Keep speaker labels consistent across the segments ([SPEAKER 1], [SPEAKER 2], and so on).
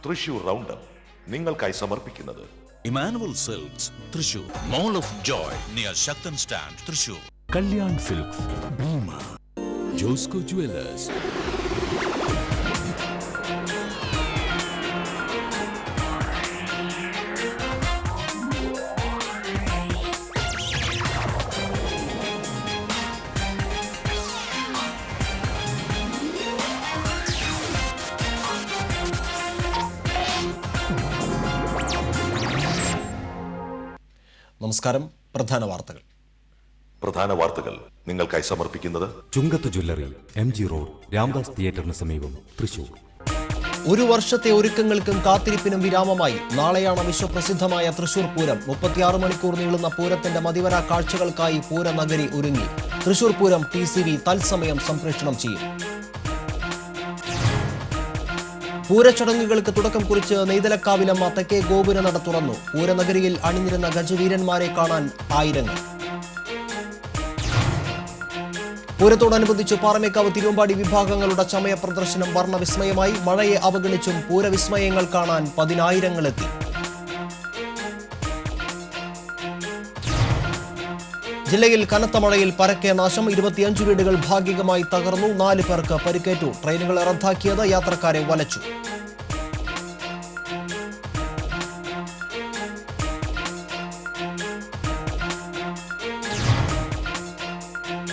[SPEAKER 1] Thrissur round നിങ്ങൾക്കായി സമർപ്പിക്കുന്നത്
[SPEAKER 2] Emmanuel Silks Thrissur, Mall of Joy near Sakthan stand Thrissur.
[SPEAKER 3] Kalyan Silks, Bhima, Josco Jewellers.
[SPEAKER 4] നമസ്കാരം. പ്രധാന വാർത്തകൾ
[SPEAKER 1] നിങ്ങൾക്കായി സമർപ്പിക്കുന്നത്
[SPEAKER 3] Chungath jewellery, MG Road, Ramdas തിയേറ്ററിന് സമീപം, തൃശൂർ.
[SPEAKER 4] ഒരു വർഷത്തെ ഒരുക്കങ്ങൾക്കും കാത്തിരിപ്പിനും വിരാമമായി. നാളെയാണ് വിശ്വപ്രസിദ്ധമായ തൃശൂർ പൂരം. 36 മണിക്കൂർ നീളുന്ന പൂരത്തിന്റെ മതിവര കാഴ്ചകൾക്കായി പൂരനഗരി ഒരുങ്ങി. തൃശൂർ പൂരം TCV തത്സമയം സംപ്രേഷണം ചെയ്യും. പൂരച്ചടങ്ങുകൾക്ക് തുടക്കം കുറിച്ച് നെയ്തലക്കാവിലമ്മ തെക്കേ ഗോപുരനട തുറന്നു. പൂരനഗരിയിൽ അണിനിരുന്ന ഗജവീരന്മാരെ കാണാൻ ആയിരങ്ങൾ. പൂരത്തോടനുബന്ധിച്ച് പാറമേക്കാവ്, തിരുവമ്പാടി വിഭാഗങ്ങളുടെ ചമയ പ്രദർശനം വർണ്ണവിസ്മയമായി. മഴയെ അവഗണിച്ചും പൂരവിസ്മയങ്ങൾ കാണാൻ പതിനായിരങ്ങളെത്തി. ജില്ലയിൽ കനത്ത മഴയിൽ പരക്കെ നാശം. 25 വീടുകൾ ഭാഗികമായി തകർന്നു. 4 പേർക്ക് പരിക്കേറ്റു. ട്രെയിനുകൾ റദ്ദാക്കിയത് യാത്രക്കാരെ വലച്ചു.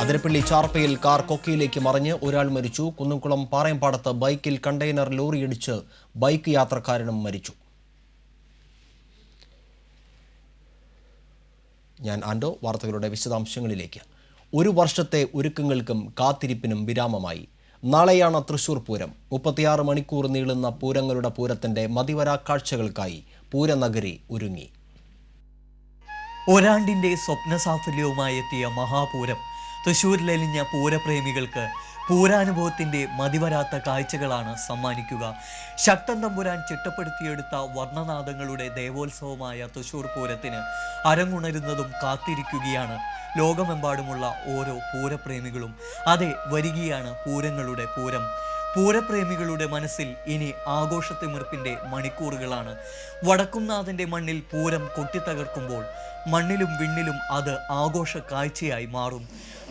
[SPEAKER 4] അതിരപ്പള്ളി ചാർപ്പയിൽ കാർ കൊക്കയിലേക്ക് മറിഞ്ഞ് ഒരാൾ മരിച്ചു. കുന്നംകുളം പാറയമ്പാടത്ത് ബൈക്കിൽ കണ്ടെയ്നർ ലോറിയിടിച്ച് ബൈക്ക് യാത്രക്കാരനും മരിച്ചു. ഞാൻ ആൻഡോ. വാർത്തകളുടെ വിശദാംശങ്ങളിലേക്ക്. ഒരു വർഷത്തെ ഒരുക്കങ്ങൾക്കും കാത്തിരിപ്പിനും വിരാമമായി. നാളെയാണ് തൃശൂർ പൂരം. 36 മണിക്കൂർ നീളുന്ന പൂരങ്ങളുടെ പൂരത്തിന്റെ മതിവരാ കാഴ്ചകൾക്കായി പൂരനഗരി ഒരുങ്ങി.
[SPEAKER 5] ഒരാണ്ടിന്റെ സ്വപ്നസാഫല്യവുമായി എത്തിയ മഹാപൂരം തൃശ്ശൂരിലലിഞ്ഞ പൂരപ്രേമികൾക്ക് പൂരാനുഭവത്തിന്റെ മതിവരാത്ത കാഴ്ചകളാണ് സമ്മാനിക്കുക. ശക്തൻ തമ്പുരാൻ ചിട്ടപ്പെടുത്തിയെടുത്ത വർണ്ണനാദങ്ങളുടെ ദേവോത്സവമായ തൃശ്ശൂർ പൂരത്തിന് അരങ്ങുണരുന്നതും കാത്തിരിക്കുകയാണ് ലോകമെമ്പാടുമുള്ള ഓരോ പൂരപ്രേമികളും. അതെ, വരികയാണ് പൂരങ്ങളുടെ പൂരം. പൂരപ്രേമികളുടെ മനസ്സിൽ ഇനി ആഘോഷത്തിമിർപ്പിന്റെ മണിക്കൂറുകളാണ്. വടക്കുംനാഥന്റെ മണ്ണിൽ പൂരം കൊട്ടിത്തകർക്കുമ്പോൾ മണ്ണിലും വിണ്ണിലും അത് ആഘോഷ കാഴ്ചയായി മാറും.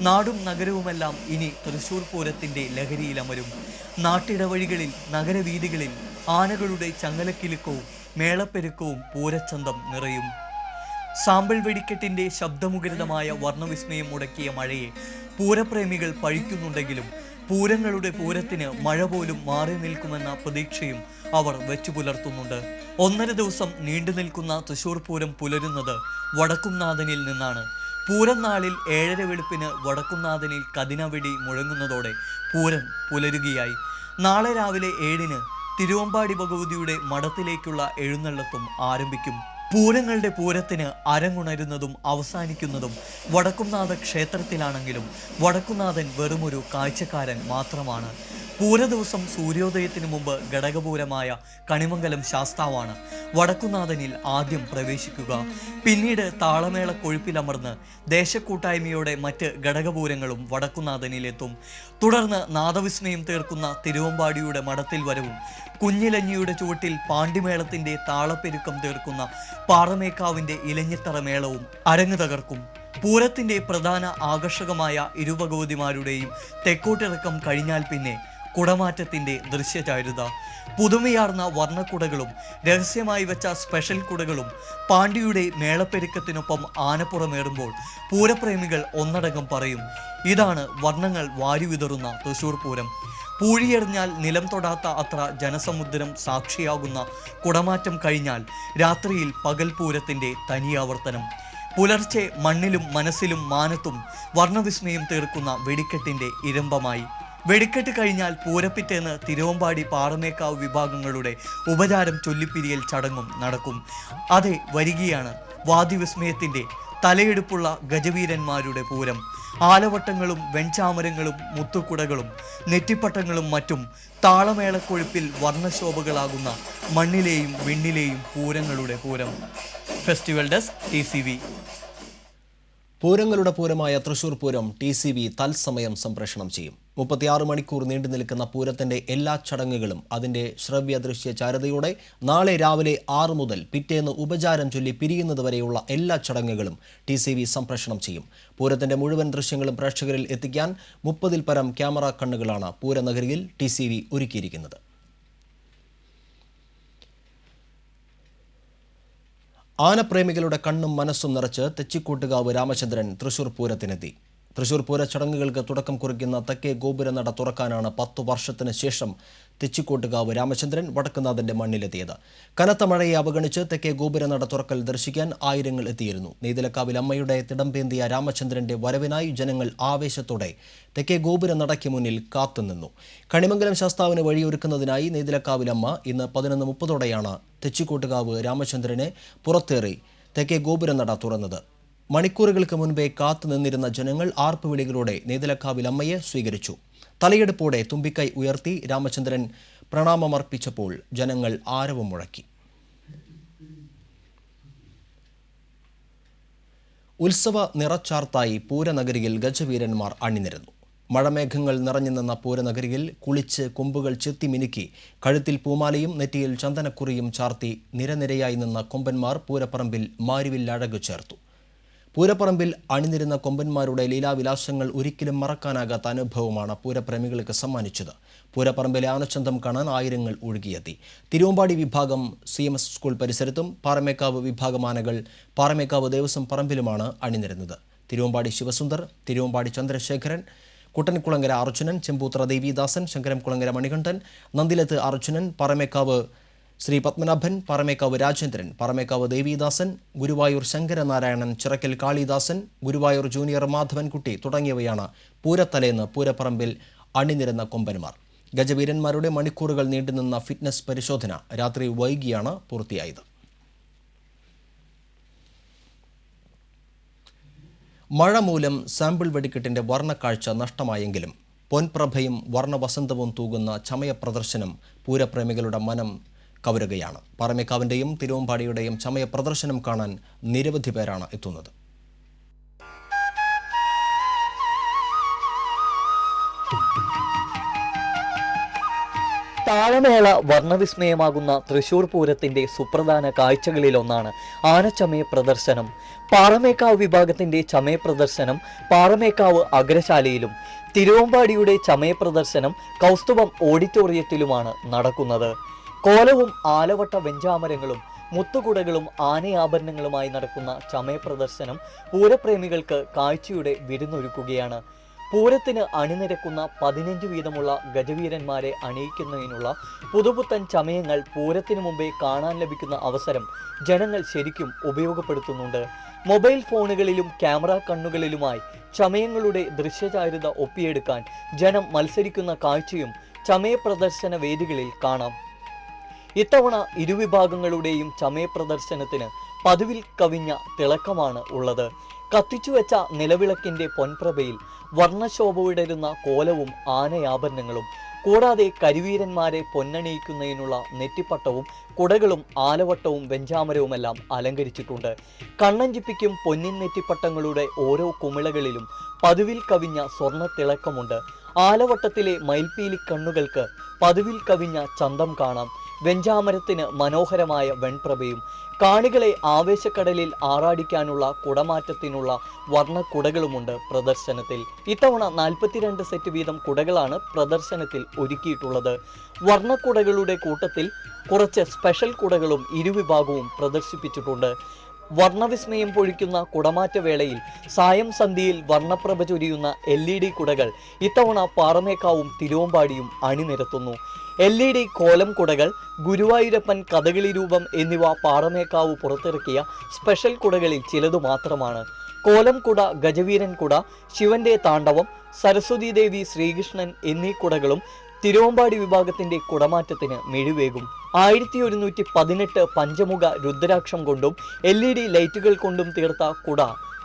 [SPEAKER 5] നാടും നഗരവുമെല്ലാം ഇനി തൃശ്ശൂർ പൂരത്തിന്റെ ലഹരിയിലമരും. നാട്ടിടവഴികളിൽ, നഗരവീഥികളിൽ ആനകളുടെ ചങ്ങലക്കിലുക്കവും മേളപ്പെരുക്കവും പൂരച്ചന്തം നിറയും. സാമ്പിൾ വെടിക്കെട്ടിന്റെ ശബ്ദമുഖരിതമായ വർണ്ണവിസ്മയം മുടക്കിയ മഴയെ പൂരപ്രേമികൾ പഴിക്കുന്നുണ്ടെങ്കിലും പൂരങ്ങളുടെ പൂരത്തിന് മഴ പോലും മാറി നിൽക്കുമെന്ന പ്രതീക്ഷയും അവർ വെച്ചു പുലർത്തുന്നുണ്ട്. 1.5 ദിവസം നീണ്ടു നിൽക്കുന്ന തൃശ്ശൂർ പൂരം പുലരുന്നത് വടക്കുംനാഥനിൽ നിന്നാണ്. പൂരം നാളിൽ 7:30 വെളുപ്പിന് വടക്കുംനാഥനിൽ കതിനവെടി മുഴങ്ങുന്നതോടെ പൂരം പുലരുകയായി. നാളെ രാവിലെ 7-ന് തിരുവമ്പാടി ഭഗവതിയുടെ മഠത്തിലേക്കുള്ള എഴുന്നള്ളത്തും ആരംഭിക്കും. പൂരങ്ങളുടെ പൂരത്തിന് അരങ്ങുണരുന്നതും അവസാനിക്കുന്നതും വടക്കുംനാഥ ക്ഷേത്രത്തിലാണെങ്കിലും വടക്കുംനാഥൻ വെറുമൊരു കാഴ്ചക്കാരൻ മാത്രമാണ്. പൂരദിവസം സൂര്യോദയത്തിനു മുമ്പ് ഘടകപൂരമായ കണിമംഗലം ശാസ്താവാണ് വടക്കുംനാഥനിൽ ആദ്യം പ്രവേശിക്കുക. പിന്നീട് താളമേള കൊഴുപ്പിലമർന്ന് ദേശക്കൂട്ടായ്മയോടെ മറ്റ് ഘടകപൂരങ്ങളും വടക്കുംനാഥനിലെത്തും. തുടർന്ന് നാദവിസ്മയം തീർക്കുന്ന തിരുവമ്പാടിയുടെ മഠത്തിൽ വരവും കുഞ്ഞിലഞ്ഞിയുടെ ചുവട്ടിൽ പാണ്ടിമേളത്തിന്റെ താളപ്പെരുക്കം തീർക്കുന്ന പാറമേക്കാവിന്റെ ഇലഞ്ഞിത്തറ മേളവും അരങ്ങു തകർക്കും. പൂരത്തിന്റെ പ്രധാന ആകർഷകമായ ഇരുഭഗവതിമാരുടെയും തെക്കോട്ടിറക്കം കഴിഞ്ഞാൽ പിന്നെ കുടമാറ്റത്തിന്റെ ദൃശ്യചാരുത. പുതുമയാർന്ന വർണ്ണക്കുടകളും രഹസ്യമായി വെച്ച സ്പെഷ്യൽ കുടകളും പാണ്ഡ്യയുടെ മേളപ്പെരുക്കത്തിനൊപ്പം ആനപ്പുറമേറുമ്പോൾ പൂരപ്രേമികൾ ഒന്നടങ്കം പറയും, ഇതാണ് വർണ്ണങ്ങൾ വാരിവിതറുന്ന തൃശ്ശൂർ പൂരം. പൂഴിയെറിഞ്ഞാൽ നിലം തൊടാത്ത അത്ര ജനസമുദ്രം സാക്ഷിയാകുന്ന കുടമാറ്റം കഴിഞ്ഞാൽ രാത്രിയിൽ പകൽ പൂരത്തിന്റെ തനിയാവർത്തനം. പുലർച്ചെ മണ്ണിലും മനസ്സിലും മാനത്തും വർണ്ണവിസ്മയം തീർക്കുന്ന വെടിക്കെട്ടിന്റെ ഇരമ്പമായി. വെടിക്കെട്ട് കഴിഞ്ഞാൽ പൂരപ്പിറ്റേന്ന് തിരുവമ്പാടി പാറമേക്കാവ് വിഭാഗങ്ങളുടെ ഉപചാരം ചൊല്ലിപ്പിരിയൽ ചടങ്ങും നടക്കും. അതെ, വരികയാണ് വാദ്യവിസ്മയത്തിന്റെ തലയെടുപ്പുള്ള ഗജവീരന്മാരുടെ പൂരം. ആലവട്ടങ്ങളും വെൺചാമരങ്ങളും മുത്തുക്കുടകളും നെറ്റിപ്പട്ടങ്ങളും മറ്റും താളമേളക്കൊഴുപ്പിൽ വർണ്ണശോഭകളാകുന്ന മണ്ണിലെയും വിണ്ണിലെയും പൂരങ്ങളുടെ പൂരം. Festival desk TCV.
[SPEAKER 4] പൂരങ്ങളുടെ പൂരമായ തൃശൂർ പൂരം TCV തത്സമയം സംപ്രേഷണം ചെയ്യും. 36 മണിക്കൂർ നീണ്ടു നിൽക്കുന്ന പൂരത്തിന്റെ എല്ലാ ചടങ്ങുകളും അതിന്റെ ശ്രവ്യ ദൃശ്യ ചാരുതയോടെ നാളെ രാവിലെ 6 മുതൽ പിറ്റേന്ന് ഉപചാരം ചൊല്ലി പിരിയുന്നതുവരെയുള്ള എല്ലാ ചടങ്ങുകളും TCV സംപ്രേഷണം ചെയ്യും. പൂരത്തിന്റെ മുഴുവൻ ദൃശ്യങ്ങളും പ്രേക്ഷകരിൽ എത്തിക്കാൻ 30-ൽ പരം ക്യാമറ കണ്ണുകളാണ് പൂരനഗരിയിൽ TCV ഒരുക്കിയിരിക്കുന്നത്. ആനപ്രേമികളുടെ കണ്ണും മനസ്സും നിറച്ച് തെച്ചിക്കോട്ടുകാവ് രാമചന്ദ്രൻ തൃശൂർ പൂരത്തിനെത്തി. തൃശൂർ പൂര ചടങ്ങുകൾക്ക് തുടക്കം കുറിക്കുന്ന തെക്കേ ഗോപുരനട തുറക്കാനാണ് 10 വർഷത്തിന് ശേഷം തെച്ചിക്കോട്ടുകാവ് രാമചന്ദ്രൻ വടക്കുന്നാഥന്റെ മണ്ണിലെത്തിയത്. കനത്ത മഴയെ അവഗണിച്ച് തെക്കേ ഗോപുരനട തുറക്കൽ ദർശിക്കാൻ ആയിരങ്ങൾ എത്തിയിരുന്നു. നെയ്തലക്കാവിൽ അമ്മയുടെ തിടമ്പേന്തിയ രാമചന്ദ്രന്റെ വരവിനായി ജനങ്ങൾ ആവേശത്തോടെ തെക്കേ ഗോപുരനടയ്ക്ക് മുന്നിൽ കാത്തുനിന്നു. കണിമംഗലം ശാസ്താവിന് വഴിയൊരുക്കുന്നതിനായി നെയ്തലക്കാവിൽ അമ്മ ഇന്ന് 11:30 തെച്ചിക്കോട്ടുകാവ് രാമചന്ദ്രനെ പുറത്തേറി തെക്കേ ഗോപുരനട തുറന്നത്. മണിക്കൂറുകൾക്ക് മുൻപേ കാത്തുനിന്നിരുന്ന ജനങ്ങൾ ആർപ്പുവിളികളോടെ നെയ്തലക്കാവിൽ അമ്മയെ സ്വീകരിച്ചു. തലയെടുപ്പോടെ തുമ്പിക്കൈ ഉയർത്തി രാമചന്ദ്രൻ പ്രണാമമർപ്പിച്ചപ്പോൾ ജനങ്ങൾ ആരവം മുഴക്കി. ഉത്സവ നിറച്ചാർത്തായി പൂരനഗരിയിൽ ഗജവീരന്മാർ അണിനിരന്നു. മഴമേഘങ്ങൾ നിറഞ്ഞു നിന്ന പൂരനഗരിയിൽ കുളിച്ച് കൊമ്പുകൾ ചെത്തിമിനുക്കി കഴുത്തിൽ പൂമാലയും നെറ്റിയിൽ ചന്ദനക്കുറിയും ചാർത്തി നിരനിരയായി നിന്ന കൊമ്പന്മാർ പൂരപ്പറമ്പിൽ മാരിവിൽ അഴകു ചേർത്തു. പൂരപ്പറമ്പിൽ അണിനിരുന്ന കൊമ്പന്മാരുടെ ലീലാവിലാസങ്ങൾ ഒരിക്കലും മറക്കാനാകാത്ത അനുഭവമാണ് പൂരപ്രേമികൾക്ക് സമ്മാനിച്ചത്. പൂരപ്പറമ്പിലെ ആനച്ചന്തം കാണാൻ ആയിരങ്ങൾ ഒഴുകിയെത്തി. തിരുവമ്പാടി വിഭാഗം CMS സ്കൂൾ പരിസരത്തും പാറമേക്കാവ് വിഭാഗം ആനകൾ പാറമേക്കാവ് ദേവസ്വം പറമ്പിലുമാണ് അണിനിരുന്നത്. തിരുവമ്പാടി ശിവസുന്ദർ, തിരുവമ്പാടി ചന്ദ്രശേഖരൻ, കുട്ടൻകുളങ്ങര അർജുനൻ, ചെമ്പൂത്ര ദേവിദാസൻ, ശങ്കരംകുളങ്ങര മണികണ്ഠൻ, നന്ദിലത്ത് അർജുനൻ, പാറമേക്കാവ് ശ്രീ പത്മനാഭൻ, പാറമേക്കാവ് രാജേന്ദ്രൻ, പാറമേക്കാവ് ദേവിദാസൻ, ഗുരുവായൂർ ശങ്കരനാരായണൻ, ചിറക്കൽ കാളിദാസൻ, ഗുരുവായൂർ ജൂനിയർ മാധവൻകുട്ടി തുടങ്ങിയവയാണ് പൂരത്തലേന്ന് പൂരപ്പറമ്പിൽ അണിനിരുന്ന കൊമ്പന്മാർ. ഗജവീരന്മാരുടെ മണിക്കൂറുകൾ നീണ്ടുനിന്ന ഫിറ്റ്നസ് പരിശോധന രാത്രി വൈകിയാണ് പൂർത്തിയായത്. മഴ മൂലം സാമ്പിൾ വെടിക്കെട്ടിന്റെ വർണ്ണക്കാഴ്ച നഷ്ടമായെങ്കിലും പൊൻപ്രഭയും വർണ്ണവസന്തവും തൂകുന്ന ചമയ പ്രദർശനം പൂരപ്രേമികളുടെ മനം കവരുകയാണ്. പാറമേക്കാവിന്റെയും തിരുവമ്പാടിയുടെയും ചമയ പ്രദർശനം കാണാൻ നിരവധി പേരാണ് എത്തുന്നത്.
[SPEAKER 5] താളമേള വർണ്ണവിസ്മയമാകുന്ന തൃശൂർ പൂരത്തിന്റെ സുപ്രധാന കാഴ്ചകളിലൊന്നാണ് ആനച്ചമയ പ്രദർശനം. പാറമേക്കാവ് വിഭാഗത്തിന്റെ ചമയ പ്രദർശനം പാറമേക്കാവ് അഗ്രശാലയിലും തിരുവമ്പാടിയുടെ ചമയ പ്രദർശനം കൗസ്തുഭം ഓഡിറ്റോറിയത്തിലുമാണ് നടക്കുന്നത്. കോലവും ആലവട്ട വെഞ്ചാമരങ്ങളും മുത്തുകുടകളും ആനയാഭരണങ്ങളുമായി നടക്കുന്ന ചമയ പ്രദർശനം പൂരപ്രേമികൾക്ക് കാഴ്ചയുടെ വിരുന്നൊരുക്കുകയാണ്. പൂരത്തിന് അണിനിരക്കുന്ന 15 വീതമുള്ള ഗജവീരന്മാരെ അണിയിക്കുന്നതിനുള്ള പുതുപുത്തൻ ചമയങ്ങൾ പൂരത്തിനു മുമ്പേ കാണാൻ ലഭിക്കുന്ന അവസരം ജനങ്ങൾ ശരിക്കും ഉപയോഗപ്പെടുത്തുന്നുണ്ട്. മൊബൈൽ ഫോണുകളിലും ക്യാമറ കണ്ണുകളിലുമായി ചമയങ്ങളുടെ ദൃശ്യചാരുത ഒപ്പിയെടുക്കാൻ ജനം മത്സരിക്കുന്ന കാഴ്ചയും ചമയ പ്രദർശന വേദികളിൽ കാണാം. ഇത്തവണ ഇരുവിഭാഗങ്ങളുടെയും ചമയ പ്രദർശനത്തിന് പതിവിൽ കവിഞ്ഞ തിളക്കമാണ് ഉള്ളത്. കത്തിച്ചുവെച്ച നിലവിളക്കിന്റെ പൊൻപ്രഭയിൽ വർണ്ണശോഭ വിടരുന്ന കോലവും ആനയാഭരണങ്ങളും കൂടാതെ കരിവീരന്മാരെ പൊന്നണിയിക്കുന്നതിനുള്ള നെറ്റിപ്പട്ടവും കുടകളും ആലവട്ടവും വെഞ്ചാമരവുമെല്ലാം അലങ്കരിച്ചിട്ടുണ്ട്. കണ്ണഞ്ചിപ്പിക്കും പൊന്നിൻ നെറ്റിപ്പട്ടങ്ങളുടെ ഓരോ കുമിളകളിലും പതിവിൽ കവിഞ്ഞ സ്വർണ്ണ തിളക്കമുണ്ട്. ആലവട്ടത്തിലെ മയിൽപ്പീലി കണ്ണുകൾക്ക് പതിവിൽ കവിഞ്ഞ ചന്തം കാണാം. വെഞ്ചാമരത്തിന് മനോഹരമായ വെൺപ്രഭയും കാണികളെ ആവേശക്കടലിൽ ആറാടിക്കാനുള്ള കുടമാറ്റത്തിനുള്ള വർണ്ണക്കുടകളുമുണ്ട് പ്രദർശനത്തിൽ. ഇത്തവണ 42 സെറ്റ് വീതം കുടകളാണ് പ്രദർശനത്തിൽ ഒരുക്കിയിട്ടുള്ളത്. വർണ്ണക്കുടകളുടെ കൂട്ടത്തിൽ കുറച്ച് സ്പെഷ്യൽ കുടകളും ഇരുവിഭാഗവും പ്രദർശിപ്പിച്ചിട്ടുണ്ട്. വർണ്ണവിസ്മയം പൊഴിക്കുന്ന കുടമാറ്റ വേളയിൽ സായം സന്ധ്യയിൽ വർണ്ണപ്രഭ ചൊരിയുന്ന LED കുടകൾ ഇത്തവണ പാറമേക്കാവും തിരുവമ്പാടിയും അണിനിരത്തുന്നു. LED കോലം കുടകൾ, ഗുരുവായൂരപ്പൻ കഥകളി രൂപം എന്നിവ പാറമേക്കാവ് പുറത്തിറക്കിയ സ്പെഷ്യൽ കുടകളിൽ ചിലതു മാത്രമാണ്. കോലം കുട, ഗജവീരൻ കുട, ശിവന്റെ താണ്ഡവം, സരസ്വതി ദേവി, ശ്രീകൃഷ്ണൻ എന്നീ കുടകളും തിരുവമ്പാടി വിഭാഗത്തിന്റെ കുടമാറ്റത്തിന് മിഴിവേകും. 1118 പഞ്ചമുഖ രുദ്രാക്ഷം കൊണ്ടും LED ലൈറ്റുകൾ കൊണ്ടും തീർത്ത കുട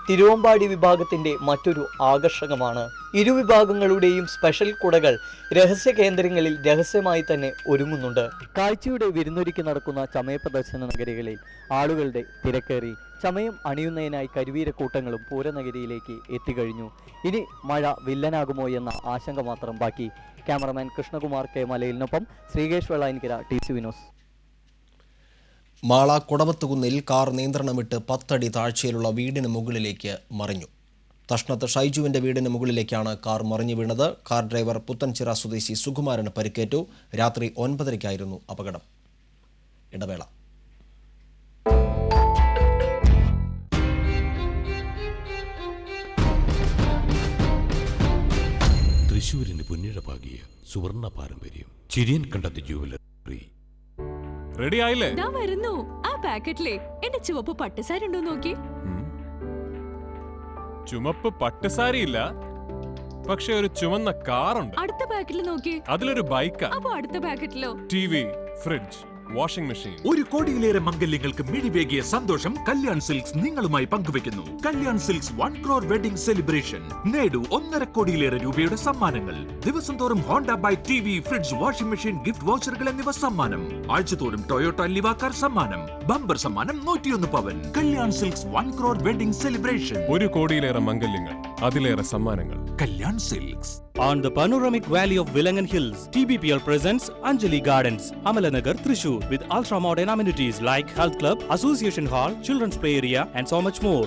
[SPEAKER 5] തിരുവമ്പാടി വിഭാഗത്തിന്റെ മറ്റൊരു ആകർഷകമാണ്. ഇരുവിഭാഗങ്ങളുടെയും സ്പെഷ്യൽ കുടകൾ രഹസ്യ കേന്ദ്രങ്ങളിൽ രഹസ്യമായി തന്നെ ഒരുങ്ങുന്നുണ്ട്. കാഴ്ചയുടെ വിരുന്നൊരുക്കി നടക്കുന്ന ചമയ പ്രദർശന നഗരികളിൽ ആളുകളുടെ തിരക്കേറി ചമയം അണിയുന്നതിനായി കരുവീരക്കൂട്ടങ്ങളും പൂരനഗരിയിലേക്ക് എത്തിക്കഴിഞ്ഞു. ഇനി മഴ വില്ലനാകുമോ എന്ന ആശങ്ക മാത്രം ബാക്കി. ക്യാമറമാൻ കൃഷ്ണകുമാർ കെ മലയിലിനൊപ്പം ശ്രീകേഷ് വെള്ളായൻകര, TC വിനോസ്.
[SPEAKER 4] മാള കൊടവത്തുകുന്നിൽ കാർ നിയന്ത്രണം വിട്ട് 10 അടി താഴ്ചയിലുള്ള വീടിന് മുകളിലേക്ക് മറിഞ്ഞു. തഷ്ണത്ത് ഷൈജുവിന്റെ വീടിന് മുകളിലേക്കാണ് കാർ മറിഞ്ഞു വീണത്. കാർ ഡ്രൈവർ പുത്തൻചിറ സ്വദേശി സുകുമാരന് പരിക്കേറ്റു. രാത്രി 9:30-ക്കായിരുന്നു അപകടം. ഇടവേള.
[SPEAKER 2] തൃശൂരിന് പുണ്യഴപാകിയ സുവർണ പാരമ്പര്യം ചിരിയൻ കണ്ടത് ജുവലറി.
[SPEAKER 6] റെഡി ആയില്ലേ?
[SPEAKER 7] ഞാൻ വരുന്നു. ആ പാക്കറ്റിലെ എന്റെ ചുവപ്പ് പട്ടുസാരി ഉണ്ടോ നോക്കി.
[SPEAKER 6] ചുമപ്പ് പട്ടുസാരി ഇല്ല, പക്ഷെ ഒരു ചുവന്ന കാറുണ്ട്.
[SPEAKER 7] അടുത്ത പാക്കറ്റിൽ നോക്കി.
[SPEAKER 6] അതിലൊരു ബൈക്കാ.
[SPEAKER 7] അപ്പൊ അടുത്ത പാക്കറ്റിലോ?
[SPEAKER 6] TV, fridge, washing machine.
[SPEAKER 8] ഒരു കോടിയിലേറെ മംഗല്യങ്ങൾക്ക് മിഴിവേകിയ സന്തോഷം കല്യാൺ സിൽക്സ് നിങ്ങളുമായി പങ്കുവെക്കുന്നു. Kalyan Silks 1 crore wedding celebration. നേടൂ 1.5 കോടിയിലേറെ രൂപയുടെ സമ്മാനങ്ങൾ. ദിവസം തോറും Honda bike, TV, fridge, washing machine, gift വൗച്ചറുകൾ എന്നിവ സമ്മാനം. ആഴ്ചതോറും ടൊയോട്ട ലിവ കാർ സമ്മാനം. ബമ്പർ സമ്മാനം 101 പവൻ. Kalyan Silks 1 crore wedding celebration.
[SPEAKER 6] 1 കോടിയിലേറെ മംഗല്യങ്ങൾ, അതിലേറെ സമ്മാനങ്ങൾ.
[SPEAKER 8] Kalyan Silks.
[SPEAKER 9] On the panoramic valley of Vilangan Hills, TBPL presents Anjali Gardens, Amalanagar, Thrissur, with ultra-modern amenities like health club, association hall, children's play area, and so much more.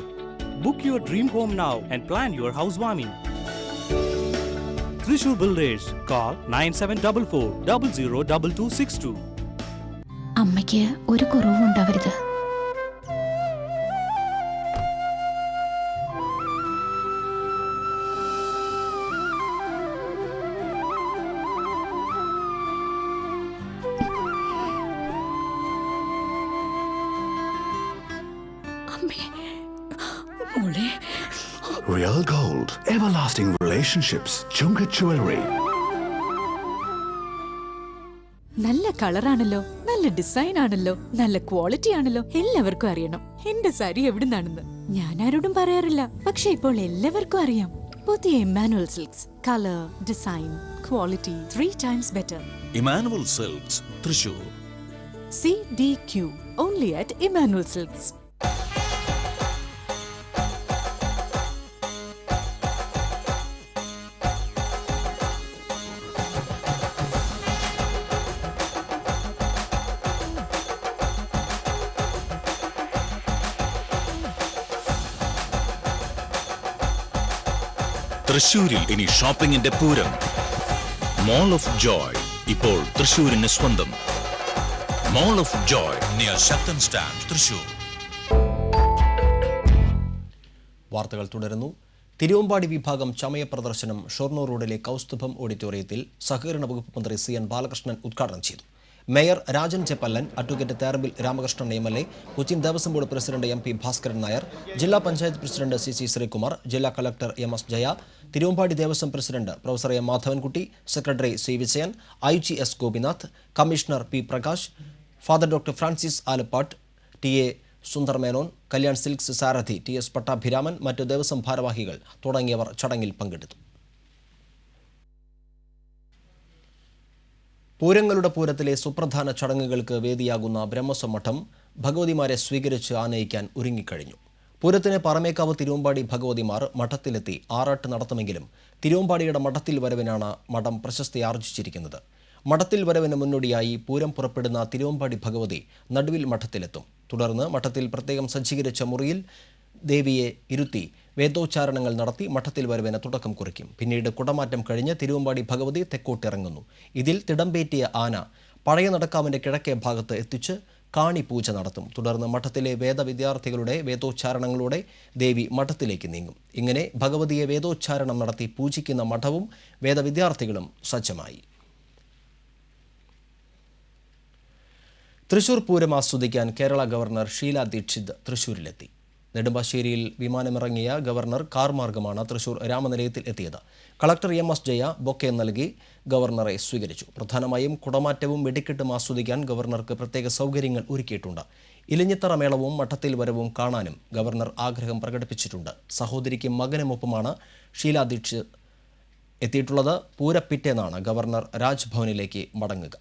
[SPEAKER 9] Book your dream home now and plan your housewarming. Thrissur Builders. Call 9744 002262.
[SPEAKER 10] അമ്മയ്ക്ക് ഒരു കുറവും ഉണ്ടാവരുത്.
[SPEAKER 11] Real gold, everlasting relationships. Chungat Jewelry.
[SPEAKER 7] നല്ല കളറാണല്ലോ, നല്ല design ആണല്ലോ, നല്ല quality ആണല്ലോ. എല്ലാവർക്കും അറിയണം എന്റെ സാരി എവിടുന്നാണെന്ന്. ഞാൻ ആരോടും പറയാറില്ല, പക്ഷെ ഇപ്പോൾ എല്ലാവർക്കും അറിയാം. പുതിയ Emmanuel Silks. Colour, design, quality 3 times better.
[SPEAKER 2] Emmanuel Silks, Thrissur.
[SPEAKER 7] CDQ only at Emmanuel Silks.
[SPEAKER 2] തൃശൂരിൽ ഇനി ഷോപ്പിംഗിന്റെ പൂരം. മോൾ ഓഫ് ജോയ് ഇപ്പോൾ തൃശൂരിന് സ്വന്തം. Mall of Joy near Sakthan stand, Thrissur.
[SPEAKER 4] വാർത്തകൾ തുടരുന്നു. തിരുവമ്പാടി വിഭാഗം ചമയ പ്രദർശനം ഷൊർണൂർ റോഡിലെ കൗസ്തുഭം ഓഡിറ്റോറിയത്തിൽ സഹകരണ വകുപ്പ് മന്ത്രി CN ബാലകൃഷ്ണൻ ഉദ്ഘാടനം ചെയ്തു. Mayor Rajan Cheppallan, advocate Therambil Ramakrishnan MLA, Cochin Devaswom board president MP Bhaskaran Nair, ജില്ലാ പഞ്ചായത്ത് പ്രസിഡന്റ് CC ശ്രീകുമാർ, ജില്ലാ collector MS Jaya, Thiruvambadi Devaswom president professor M Madhavankutty, secretary C Vijayan, IGS Gopinath, commissioner P Prakash, father doctor Francis Alappatt, TA Sundar Menon, Kalyan Silks സാരഥി TS പട്ടാഭിരാമൻ, മറ്റു ദേവസ്വം ഭാരവാഹികൾ തുടങ്ങിയവർ ചടങ്ങിൽ പങ്കെടുത്തു. പൂരങ്ങളുടെ പൂരത്തിലെ സുപ്രധാന ചടങ്ങുകൾക്ക് വേദിയാകുന്ന ബ്രഹ്മസ്വം മഠം ഭഗവതിമാരെ സ്വീകരിച്ച് ആനയിക്കാൻ ഒരുങ്ങിക്കഴിഞ്ഞു. പൂരത്തിന് പാറമേക്കാവ് തിരുവമ്പാടി ഭഗവതിമാർ മഠത്തിലെത്തി ആറാട്ട് നടത്തുമെങ്കിലും തിരുവമ്പാടിയുടെ മഠത്തിൽ വരവിനാണ് മഠം പ്രശസ്തി ആർജിച്ചിരിക്കുന്നത്. മഠത്തിൽ വരവിന് മുന്നോടിയായി പൂരം പുറപ്പെടുന്ന തിരുവമ്പാടി ഭഗവതി നടുവിൽ മഠത്തിലെത്തും. തുടർന്ന് മഠത്തിൽ പ്രത്യേകം സജ്ജീകരിച്ച മുറിയിൽ ദേവിയെ ഇരുത്തി വേദോച്ചാരണങ്ങൾ നടത്തി മഠത്തിൽ വരവിന് തുടക്കം കുറിക്കും. പിന്നീട് കുടമാറ്റം കഴിഞ്ഞ് തിരുവമ്പാടി ഭഗവതി തെക്കോട്ടിറങ്ങുന്നു. ഇതിൽ തിടമ്പേറ്റിയ ആന പഴയ നടക്കാവിൻ്റെ കിഴക്കേ ഭാഗത്ത് എത്തിച്ച് കാണി പൂജ നടത്തും. തുടർന്ന് മഠത്തിലെ വേദവിദ്യാർത്ഥികളുടെ വേദോച്ചാരണങ്ങളോടെ ദേവി മഠത്തിലേക്ക് നീങ്ങും. ഇങ്ങനെ ഭഗവതിയെ വേദോച്ചാരണം നടത്തി പൂജിക്കുന്ന മഠവും വേദവിദ്യാർത്ഥികളും സജ്ജമായി. തൃശൂർ പൂരം ആസ്വദിക്കാൻ കേരള ഗവർണർ ഷീല ദീക്ഷിത് തൃശൂരിലെത്തി. നെടുമ്പാശ്ശേരിയിൽ വിമാനമിറങ്ങിയ ഗവർണർ കാർ മാർഗമാണ് തൃശൂർ രാമനിലയത്തിൽ എത്തിയത്. കളക്ടർ MS ജയ ബൊക്കെ നൽകി ഗവർണറെ സ്വീകരിച്ചു. പ്രധാനമായും കുടമാറ്റവും വെടിക്കെട്ടും ആസ്വദിക്കാൻ ഗവർണർക്ക് പ്രത്യേക സൗകര്യങ്ങൾ ഒരുക്കിയിട്ടുണ്ട്. ഇലഞ്ഞിത്തറ മേളവും മഠത്തിൽ വരവും കാണാനും ഗവർണർ ആഗ്രഹം പ്രകടിപ്പിച്ചിട്ടുണ്ട്. സഹോദരിക്കും മകനുമൊപ്പമാണ് ഷീല ദീക്ഷിത് എത്തിയിട്ടുള്ളത്. പൂരപ്പിറ്റേന്നാണ് ഗവർണർ രാജ്ഭവനിലേക്ക് മടങ്ങുക.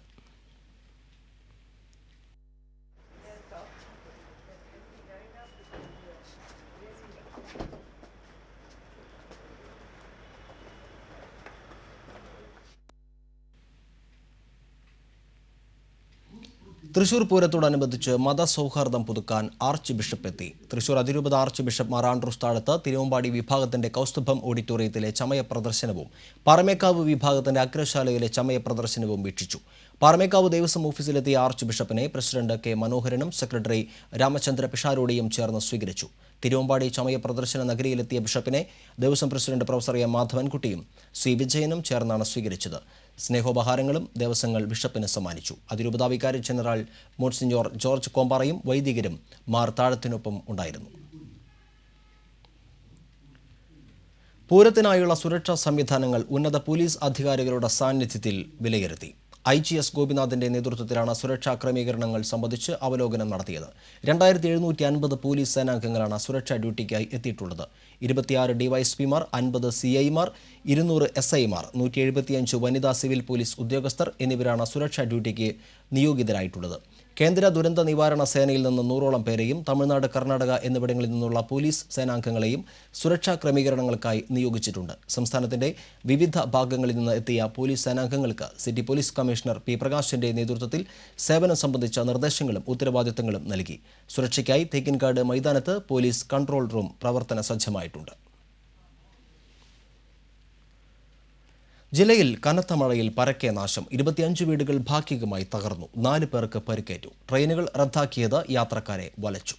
[SPEAKER 4] തൃശൂർ പൂരത്തോടനുബന്ധിച്ച് മതസൗഹാർദ്ദം പുതുക്കാൻ ആർച്ച് ബിഷപ്പ് എത്തി. തൃശൂർ അതിരൂപത ആർച്ച് ബിഷപ്പ് മാർ ആൻഡ്രൂസ് താഴത്ത് തിരുവമ്പാടി വിഭാഗത്തിന്റെ കൗസ്തുഭം ഓഡിറ്റോറിയത്തിലെ ചമയ പ്രദർശനവും പാറമേക്കാവ് വിഭാഗത്തിന്റെ അഗ്രശാലയിലെ ചമയ പ്രദർശനവും വീക്ഷിച്ചു. പാറമേക്കാവ് ദേവസ്വം ഓഫീസിലെത്തിയ ആർച്ച് ബിഷപ്പിനെ പ്രസിഡന്റ് കെ മനോഹരനും സെക്രട്ടറി രാമചന്ദ്ര പിഷാരോടിയും ചേർന്ന് സ്വീകരിച്ചു. തിരുവമ്പാടി ചമയ പ്രദർശന നഗരിയിലെത്തിയ ബിഷപ്പിനെ ദേവസ്വം പ്രസിഡന്റ് പ്രൊഫസർ എം മാധവൻകുട്ടിയും സി വിജയനും ചേർന്നാണ് സ്വീകരിച്ചത്. സ്നേഹോപഹാരങ്ങളും ദേവസ്വങ്ങൾ ബിഷപ്പിന് സമ്മാനിച്ചു. അതിരൂപത വികാരി ജനറൽ മോൺസിഞ്ഞോർ ജോർജ് കോമ്പാറയും വൈദികരും മാർ താഴത്തിനൊപ്പം ഉണ്ടായിരുന്നു. പൂരത്തിനായുള്ള സുരക്ഷാ സംവിധാനങ്ങൾ ഉന്നത പോലീസ് അധികാരികളുടെ സാന്നിധ്യത്തിൽ വിലയിരുത്തി. IGS ഗോപിനാഥിന്റെ നേതൃത്വത്തിലാണ് സുരക്ഷാ ക്രമീകരണങ്ങൾ സംബന്ധിച്ച് അവലോകനം നടത്തിയത്. 2750 പോലീസ് സേനാംഗങ്ങളാണ് സുരക്ഷാ ഡ്യൂട്ടിക്കായി എത്തിയിട്ടുള്ളത്. 26 ഡിവൈഎസ്പിമാർ, 50 CIമാർ, 200 SIമാർ, 175 വനിതാ സിവിൽ പോലീസ് ഉദ്യോഗസ്ഥർ എന്നിവരാണ് സുരക്ഷാ ഡ്യൂട്ടിക്ക് നിയോഗിതരായിട്ടുള്ളത്. കേന്ദ്ര ദുരന്ത നിവാരണ സേനയിൽ നിന്ന് 100ഓളം പേരെയും തമിഴ്നാട്, കർണാടക എന്നിവിടങ്ങളിൽ നിന്നുള്ള പോലീസ് സേനാംഗങ്ങളെയും സുരക്ഷാ ക്രമീകരണങ്ങൾക്കായി നിയോഗിച്ചിട്ടുണ്ട്. സംസ്ഥാനത്തിന്റെ വിവിധ ഭാഗങ്ങളിൽ നിന്ന് എത്തിയ പോലീസ് സേനാംഗങ്ങൾക്ക് സിറ്റി പോലീസ് കമ്മീഷണർ P. പ്രകാശിന്റെ നേതൃത്വത്തിൽ സേവനം സംബന്ധിച്ച നിർദ്ദേശങ്ങളും ഉത്തരവാദിത്തങ്ങളും നൽകി. സുരക്ഷയ്ക്കായി തേക്കിൻകാട് മൈതാനത്ത് പോലീസ് കൺട്രോൾ റൂം പ്രവർത്തന സജ്ജമായിട്ടുണ്ട്. ജില്ലയിൽ കനത്ത മഴയിൽ പരക്കെ നാശം. 25 വീടുകൾ ഭാഗികമായി തകർന്നു. 4 പേർക്ക് പരിക്കേറ്റു. ട്രെയിനുകൾ റദ്ദാക്കിയത് യാത്രക്കാരെ വലച്ചു.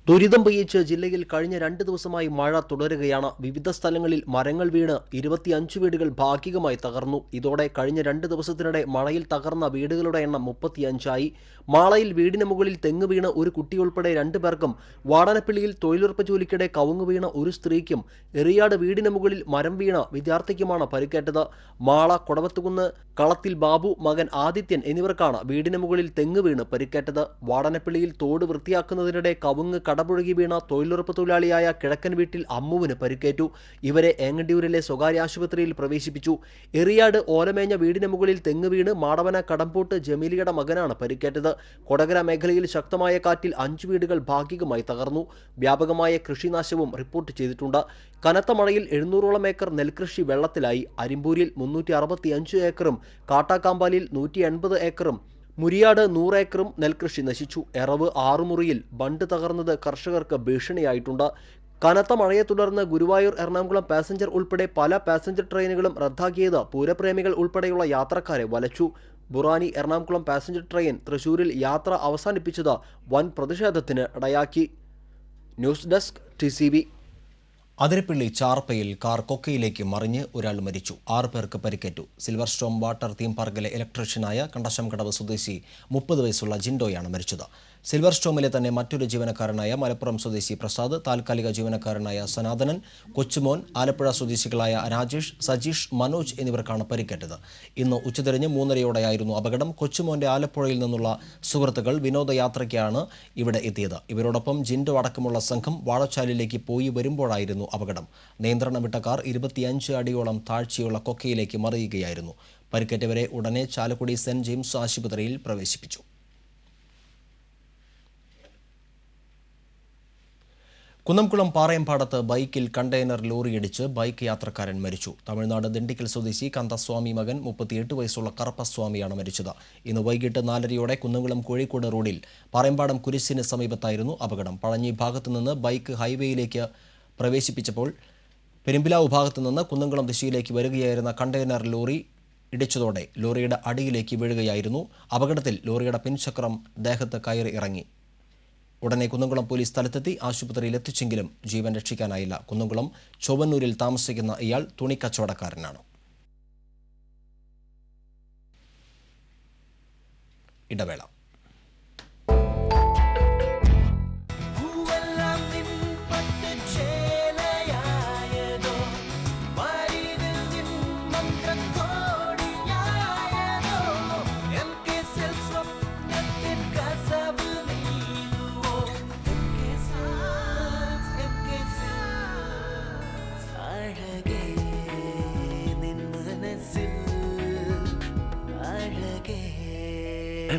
[SPEAKER 4] ദുരിതം പെയ്യിച്ച് ജില്ലയിൽ കഴിഞ്ഞ 2 ദിവസമായി മഴ തുടരുകയാണ്. വിവിധ സ്ഥലങ്ങളിൽ മരങ്ങൾ വീണ് 25 വീടുകൾ ഭാഗികമായി തകർന്നു. ഇതോടെ കഴിഞ്ഞ 2 ദിവസത്തിനിടെ മഴയിൽ തകർന്ന വീടുകളുടെ എണ്ണം 35ആയി. മാളയിൽ വീടിന് മുകളിൽ തെങ്ങ് വീണ് ഒരു കുട്ടിയുൾപ്പെടെ 2 പേർക്കും, വാടനപ്പള്ളിയിൽ തൊഴിലുറപ്പ് ജോലിക്കിടെ കവുങ്ങ് വീണ ഒരു സ്ത്രീക്കും, എറിയാട് വീടിന് മുകളിൽ മരം വീണ വിദ്യാർത്ഥിക്കുമാണ് പരിക്കേറ്റത്. മാള കൊടവത്തുകുന്ന് കളത്തിൽ ബാബു, മകൻ ആദിത്യൻ എന്നിവർക്കാണ് വീടിന് മുകളിൽ തെങ്ങ് വീണ് പരിക്കേറ്റത്. വാടനപ്പള്ളിയിൽ തോട് വൃത്തിയാക്കുന്നതിനിടെ കവുങ്ങ് കടപുഴകി വീണ തൊഴിലുറപ്പ് തൊഴിലാളിയായ കിഴക്കൻ വീട്ടിൽ അമ്മുവിന് പരിക്കേറ്റു. ഇവരെ ഏങ്ങണ്ടിയൂരിലെ സ്വകാര്യ ആശുപത്രിയിൽ പ്രവേശിപ്പിച്ചു. എറിയാട് ഓലമേഞ്ഞ വീടിന് മുകളിൽ തെങ്ങ് വീണ് മാടവന കടമ്പോട്ട് ജമീലിയുടെ മകനാണ് പരിക്കേറ്റത്. കൊടകര മേഖലയിൽ ശക്തമായ കാറ്റിൽ 5 വീടുകൾ ഭാഗികമായി തകർന്നു. വ്യാപകമായ കൃഷിനാശവും റിപ്പോർട്ട് ചെയ്തിട്ടുണ്ട്. കനത്ത മഴയിൽ 700ഓളം ഏക്കർ നെൽകൃഷി വെള്ളത്തിലായി. അരിമ്പൂരിൽ 365 ഏക്കറും കാട്ടാക്കാമ്പാലിൽ 180 ഏക്കറും മുരിയാട് 100 ഏക്കറും നെൽകൃഷി നശിച്ചു. എറവ് 6 മുറിയിൽ ബണ്ട് തകർന്നത് കർഷകർക്ക് ഭീഷണിയായിട്ടുണ്ട്. കനത്ത മഴയെ തുടർന്ന് ഗുരുവായൂർ എറണാകുളം പാസഞ്ചർ ഉൾപ്പെടെ പല പാസഞ്ചർ ട്രെയിനുകളും റദ്ദാക്കിയത് പൂരപ്രേമികൾ ഉൾപ്പെടെയുള്ള യാത്രക്കാരെ വലച്ചു. ബുറാനി എറണാകുളം പാസഞ്ചർ ട്രെയിൻ തൃശൂരിൽ യാത്ര അവസാനിപ്പിച്ചത് വൻ പ്രതിഷേധത്തിന് ഇടയാക്കി. News desk TCV. അതിരപ്പള്ളി ചാർപ്പയിൽ കാർ കൊക്കയിലേക്ക് മറിഞ്ഞ് ഒരാൾ മരിച്ചു. 6 പേർക്ക് പരിക്കേറ്റു. സിൽവർ സ്റ്റോം വാട്ടർ തീം പാർക്കിലെ ഇലക്ട്രീഷ്യനായ കണ്ടശംകടവ് സ്വദേശി 30 വയസ്സുള്ള ജിൻഡോയാണ് മരിച്ചത്. സിൽവർ സ്റ്റോമിലെ തന്നെ മറ്റൊരു ജീവനക്കാരനായ മലപ്പുറം സ്വദേശി പ്രസാദ്, താൽക്കാലിക ജീവനക്കാരനായ സനാതനൻ, കൊച്ചുമോൻ, ആലപ്പുഴ സ്വദേശികളായ രാജേഷ്, സജീഷ്, മനോജ് എന്നിവർക്കാണ് പരിക്കേറ്റത്. ഇന്ന് ഉച്ചതിരിഞ്ഞ് 3:30യോടെയായിരുന്നു അപകടം. കൊച്ചുമോന്റെ ആലപ്പുഴയിൽ നിന്നുള്ള സുഹൃത്തുക്കൾ വിനോദയാത്രയ്ക്കാണ് ഇവിടെ എത്തിയത്. ഇവരോടൊപ്പം ജിൻഡോ അടക്കമുള്ള സംഘം വാഴച്ചാലിലേക്ക് പോയി വരുമ്പോഴായിരുന്നു അപകടം. നിയന്ത്രണം വിട്ട കാർ 25 അടിയോളം താഴ്ചയുള്ള കൊക്കയിലേക്ക് മറിയുകയായിരുന്നു. പരിക്കേറ്റവരെ ഉടനെ ചാലക്കുടി സെന്റ് ജെയിംസ് ആശുപത്രിയിൽ പ്രവേശിപ്പിച്ചു. കുന്നംകുളം പാറയമ്പാടത്ത് ബൈക്കിൽ കണ്ടെയ്നർ ലോറിയിടിച്ച് ബൈക്ക് യാത്രക്കാരൻ മരിച്ചു. തമിഴ്നാട് ദിണ്ടിക്കൽ സ്വദേശി കന്തസ്വാമി മകൻ 38 വയസ്സുള്ള കറപ്പസ്വാമിയാണ് മരിച്ചത്. ഇന്ന് വൈകിട്ട് 4:30യോടെ കുന്നംകുളം കോഴിക്കോട് റോഡിൽ പാറയമ്പാടം കുരിശിന് സമീപത്തായിരുന്നു അപകടം. പഴഞ്ഞി ഭാഗത്തുനിന്ന് ബൈക്ക് ഹൈവേയിലേക്ക് പ്രവേശിപ്പിച്ചപ്പോൾ പെരുമ്പിലാവ് ഭാഗത്തുനിന്ന് കുന്നംകുളം ദിശയിലേക്ക് വരികയായിരുന്ന കണ്ടെയ്നർ ലോറി ഇടിച്ചതോടെ ലോറിയുടെ അടിയിലേക്ക് വീഴുകയായിരുന്നു. അപകടത്തിൽ ലോറിയുടെ പിൻചക്രം ദേഹത്ത് കയറി ഇറങ്ങി. ഉടനെ കുന്നംകുളം പോലീസ് സ്ഥലത്തെത്തി ആശുപത്രിയിൽ എത്തിച്ചെങ്കിലും ജീവൻ രക്ഷിക്കാനായില്ല. കുന്നംകുളം ചൊവ്വന്നൂരിൽ താമസിക്കുന്ന ഇയാൾ തുണിക്കച്ചവടക്കാരനാണ്. ഇടവേള.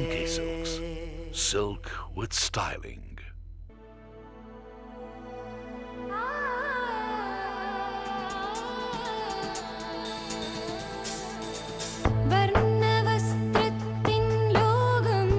[SPEAKER 11] MK Silks. Silk with styling.
[SPEAKER 10] വർണ്ണവസ്ത്രത്തിൻ ലോകം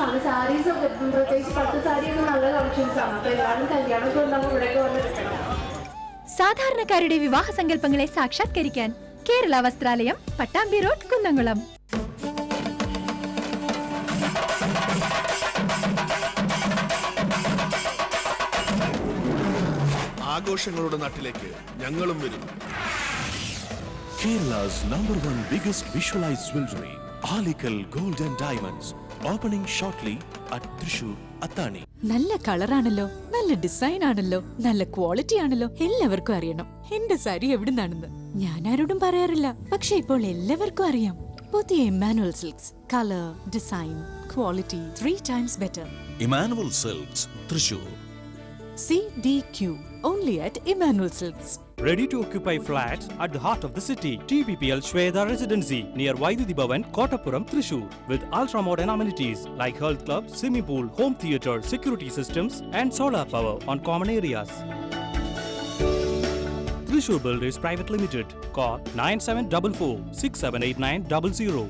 [SPEAKER 12] ആണ്. സാരീസ് ഒക്കെ പ്രത്യേകിച്ച് പട്ട് സാരിയൊക്കെ നല്ല കളക്ഷൻസ് ആണ്. അപ്പൊ എല്ലാവരും കല്യാണമൊക്കെ ഉണ്ടാകുമ്പോൾ ഇവിടെയൊക്കെ വന്നെടുക്കണം.
[SPEAKER 10] സാധാരണക്കാരുടെ വിവാഹ സങ്കല്പങ്ങളെ സാക്ഷാത്കരിക്കാൻ കേരള വസ്ത്രാലയം, പട്ടാമ്പി റോഡ്, കുന്നംകുളം.
[SPEAKER 11] ആഘോഷങ്ങളുടെ നാട്ടിലേക്ക് ഞങ്ങളും വരുന്നു.
[SPEAKER 2] Kerala's #1 biggest visualized jewelry, Alikal Gold and Diamonds, opening shortly at Thrissur, Athani.
[SPEAKER 7] നല്ല കളറാണല്ലോ, നല്ല ഡിസൈൻ ആണല്ലോ, നല്ല ക്വാളിറ്റി ആണല്ലോ. എല്ലാവർക്കും അറിയണം എന്റെ സാരി എവിടുന്നാണെന്ന്. ഞാൻ ആരോടും പറയാറില്ല, പക്ഷെ ഇപ്പോൾ എല്ലാവർക്കും അറിയാം. പുതിയ Emmanuel Silks, colour, design, quality 3 times better.
[SPEAKER 2] Emmanuel Silks, Thrissur.
[SPEAKER 7] CDQ, only at Emmanuel Silks.
[SPEAKER 9] Ready to occupy flats at the heart of the city. TPPL Shweda Residency near Vaidyuti Bhavan, Kottapuram, Thrissur, with ultra modern amenities like health club, swimming pool, home theatre, security systems, and solar power on common areas. Thrissur Builders Private Limited. Call 9744 678900.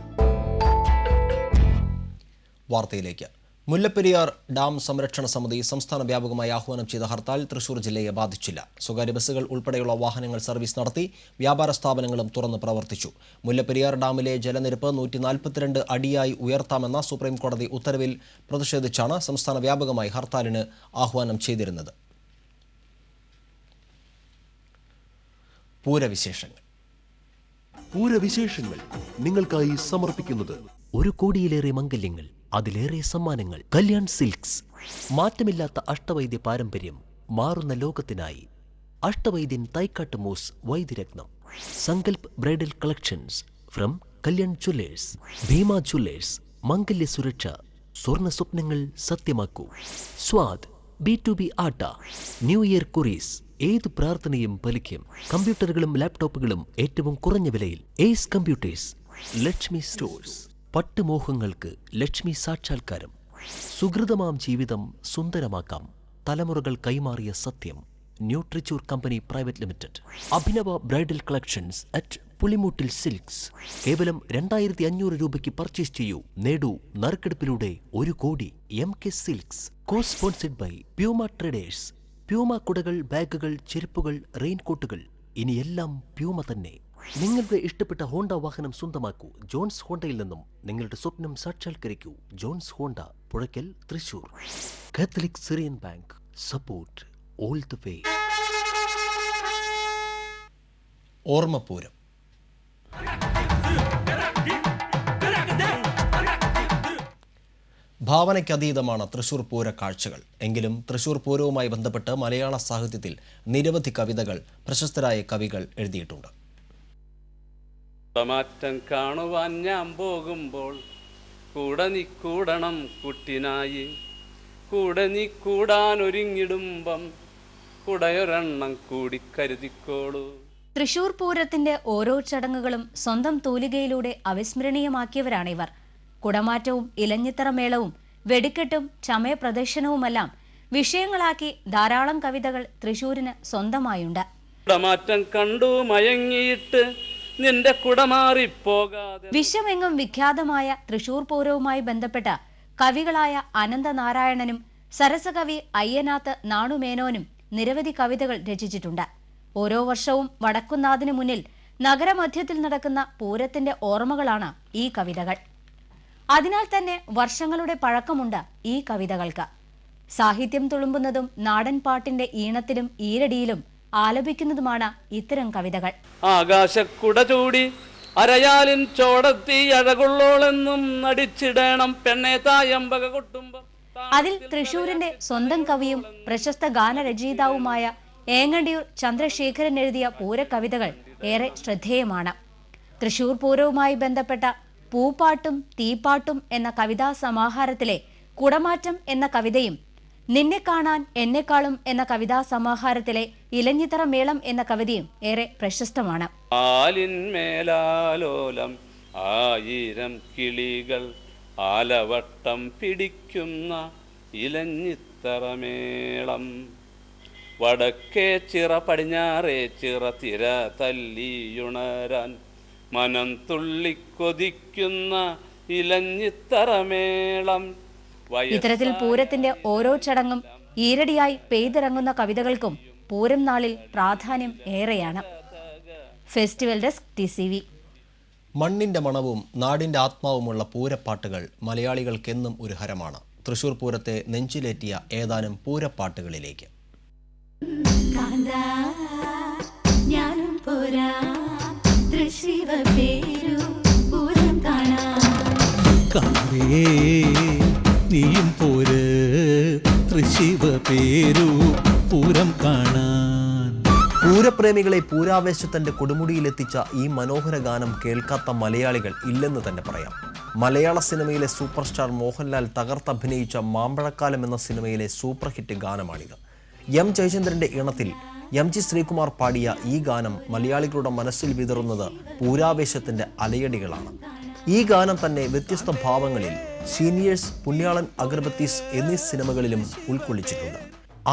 [SPEAKER 4] വാർത്തയിലേക്ക്. Mullaperiyar dam സംരക്ഷണ സമിതി സംസ്ഥാന വ്യാപകമായി ആഹ്വാനം ചെയ്ത ഹർത്താൽ തൃശൂർ ജില്ലയെ ബാധിച്ചില്ല. സ്വകാര്യ ബസ്സുകൾ ഉൾപ്പെടെയുള്ള വാഹനങ്ങൾ സർവീസ് നടത്തി. വ്യാപാര സ്ഥാപനങ്ങളും തുറന്ന് പ്രവർത്തിച്ചു. മുല്ലപ്പെരിയാർ ഡാമിലെ ജലനിരപ്പ് 142 അടിയായി ഉയർത്താമെന്ന സുപ്രീം കോടതി ഉത്തരവിൽ പ്രതിഷേധിച്ചാണ് സംസ്ഥാന വ്യാപകമായി ഹർത്താലിന് ആഹ്വാനം ചെയ്തിരുന്നത്.
[SPEAKER 13] പൂരവിശേഷങ്ങൾ നിങ്ങൾക്കായി സമർപ്പിക്കുന്നത് 1 കോടിയിലേറെ മംഗല്യങ്ങൾ, അതിലേറെ സമ്മാനങ്ങൾ. കല്യാൺ സിൽക്സ്. മാറ്റമില്ലാത്ത അഷ്ടവൈദ്യ പാരമ്പര്യം മാറുന്ന ലോകത്തിനായി. Ashtavaidyan Thaikkattu Mooss Vaidyaratnam. Sankalp bridal collections from Kalyan Jewellers. Bhima Jewellers. മംഗല്യ സുരക്ഷ, സ്വർണ്ണ സ്വപ്നങ്ങൾ സത്യമാക്കൂ. സ്വാദ് B2B ആട്ട. New year Kuries. ഏത് പ്രാർത്ഥനയും ഫലിക്കും. കമ്പ്യൂട്ടറുകളും ലാപ്ടോപ്പുകളും ഏറ്റവും കുറഞ്ഞ വിലയിൽ. Ace Computers. ലക്ഷ്മി സ്റ്റോഴ്സ്. പട്ടുമോഹങ്ങൾക്ക് ലക്ഷ്മി സാക്ഷാത്കാരം. സുഹൃതമാം ജീവിതം സുന്ദരമാക്കാം. തലമുറകൾ കൈമാറിയ സത്യം. ന്യൂട്രിച്ചൂർ company private limited. Abhinava bridal collections at Pulimoottil Silks. കേവലം 2500 രൂപയ്ക്ക് പർച്ചേസ് ചെയ്യൂ. നേടൂ നറുക്കെടുപ്പിലൂടെ 1 കോടി. MK Silks. Co sponsored by Puma Traders. Puma കുടകൾ, ബാഗുകൾ, ചെരുപ്പുകൾ, റെയിൻകോട്ടുകൾ, ഇനിയെല്ലാം പ്യൂമ തന്നെ. നിങ്ങളുടെ ഇഷ്ടപ്പെട്ട ഹോണ്ട വാഹനം സ്വന്തമാക്കൂ ജോൺസ് ഹോണ്ടയിൽ നിന്നും. നിങ്ങളുടെ സ്വപ്നം സാക്ഷാത്കരിക്കൂ. Johns Honda, Puzhakkal, Thrissur. Catholic Syrian bank. Support all the way.
[SPEAKER 4] ഓർമ്മപ്പൂരം. ഭാവനയ്ക്കതീതമാണ് തൃശൂർ പൂര കാഴ്ചകൾ. എങ്കിലും തൃശൂർ പൂരവുമായി ബന്ധപ്പെട്ട് മലയാള സാഹിത്യത്തിൽ നിരവധി കവിതകൾ പ്രശസ്തരായ കവികൾ എഴുതിയിട്ടുണ്ട്.
[SPEAKER 14] മാറ്റം കാണുവാൻ ഞാൻ പോകുമ്പോൾ കൂടെ നീ കൂടണം കുട്ടിനായി. കൂടെ നീ കൂടാൻ ഒരുങ്ങിടുമ്പം കുടയൊരെണ്ണം കൂടി കരുതിക്കോളൂ.
[SPEAKER 10] തൃശൂർ പൂരത്തിന്റെ ഓരോ ചടങ്ങുകളും സ്വന്തം തൂലികയിലൂടെ അവിസ്മരണീയമാക്കിയവരാണിവർ. കുടമാറ്റവും ഇലഞ്ഞിത്തറ മേളവും വെടിക്കെട്ടും ചമയ പ്രദർശനവുമെല്ലാം വിഷയങ്ങളാക്കി ധാരാളം കവിതകൾ തൃശൂരിന് സ്വന്തമായുണ്ട്.
[SPEAKER 14] കുടമാറ്റം കണ്ടു മയങ്ങിയിട്ട് നിന്റെ കുടമാറിപ്പോകാതെ.
[SPEAKER 10] വിശ്വമെങ്ങും വിഖ്യാതമായ തൃശൂർ പൂരവുമായി ബന്ധപ്പെട്ട കവികളായ അനന്തനാരായണനും സരസകവി അയ്യനാത്ത് നാണുമേനോനും നിരവധി കവിതകൾ രചിച്ചിട്ടുണ്ട്. ഓരോ വർഷവും വടക്കുന്നാഥിനു മുന്നിൽ നഗരമധ്യത്തിൽ നടക്കുന്ന പൂരത്തിന്റെ ഓർമ്മകളാണ് ഈ കവിതകൾ. അതിനാൽ തന്നെ വർഷങ്ങളുടെ പഴക്കമുണ്ട് ഈ കവിതകൾക്ക്. സാഹിത്യം തുളുമ്പുന്നതും നാടൻ പാട്ടിന്റെ ഈണത്തിലും ഈരടിയിലും ആലപിക്കുന്നതുമാണ് ഇത്തരം കവിതകൾ.
[SPEAKER 14] ആകാശക്കുട ചൂടി അരയാലിൻ ചോടത്തി അഴകുള്ളോളെന്നും നടിച്ചിടണം പെണ്ണെ തായമ്പക കൊട്ടുമ്പം.
[SPEAKER 10] അതിൽ തൃശൂരിന്റെ സ്വന്തം കവിയും പ്രശസ്ത ഗാനരചയിതാവുമായ ഏങ്ങണ്ടിയൂർ ചന്ദ്രശേഖരൻ എഴുതിയ പൂരക്കവിതകൾ ഏറെ ശ്രദ്ധേയമാണ്. തൃശൂർ പൂരവുമായി ബന്ധപ്പെട്ട പൂപ്പാട്ടും തീപ്പാട്ടും എന്ന കവിതാ സമാഹാരത്തിലെ കുടമാറ്റം എന്ന കവിതയും നിന്നെ കാണാൻ എന്നെക്കാളും എന്ന കവിതാ സമാഹാരത്തിലെ ഇലഞ്ഞിത്തറ മേളം എന്ന കവിതയും ഏറെ പ്രശസ്തമാണ്.
[SPEAKER 14] ആലിന്മേലാലോലം 1000 കിളികൾ ആലവട്ടം പിടിക്കുന്ന ഇലഞ്ഞിത്തറമേളം. വടക്കേ ചിറ പടിഞ്ഞാറേ ചിറ തിര തല്ലിയുണരാൻ മനം തുള്ളിക്കൊതിക്കുന്ന ഇലഞ്ഞിത്തറമേളം.
[SPEAKER 10] ഇത്തരത്തിൽ പൂരത്തിന്റെ ഓരോ ചടങ്ങും ഈരടിയായി പെയ്തിറങ്ങുന്ന കവിതകൾക്കും പൂരം നാളിൽ പ്രാധാന്യം ഏറെയാണ്. Festival desk TCV.
[SPEAKER 4] മണ്ണിന്റെ മണവും നാടിന്റെ ആത്മാവുമുള്ള പൂരപ്പാട്ടുകൾ മലയാളികൾക്കെന്നും ഒരു ഹരമാണ്. തൃശൂർ പൂരത്തെ നെഞ്ചിലേറ്റിയ ഏതാനും പൂരപ്പാട്ടുകളിലേക്ക്.
[SPEAKER 15] നീയും പോര് തൃശിവ പേരു പൂരം കാണാൻ.
[SPEAKER 4] പൂരപ്രേമികളെ പൂരാവേശത്തിന്റെ കൊടുമുടിയിലെത്തിച്ച ഈ മനോഹര ഗാനം കേൾക്കാത്ത മലയാളികൾ ഇല്ലെന്ന് തന്നെ പറയാം. മലയാള സിനിമയിലെ സൂപ്പർ സ്റ്റാർ മോഹൻലാൽ തകർത്തഭിനയിച്ച മാമ്പഴക്കാലം എന്ന സിനിമയിലെ സൂപ്പർ ഹിറ്റ് ഗാനമാണിത്. M. ജയചന്ദ്രന്റെ ഈണത്തിൽ MG ശ്രീകുമാർ പാടിയ ഈ ഗാനം മലയാളികളുടെ മനസ്സിൽ വിതറുന്നത് പൂരാവേശത്തിന്റെ അലയടികളാണ്. ഈ ഗാനം തന്നെ വ്യത്യസ്ത ഭാവങ്ങളിൽ സീനിയേഴ്സ്, പുണ്യാളൻ അഗർബത്തീസ് എന്നീ സിനിമകളിലും ഉൾക്കൊള്ളിച്ചിട്ടുണ്ട്.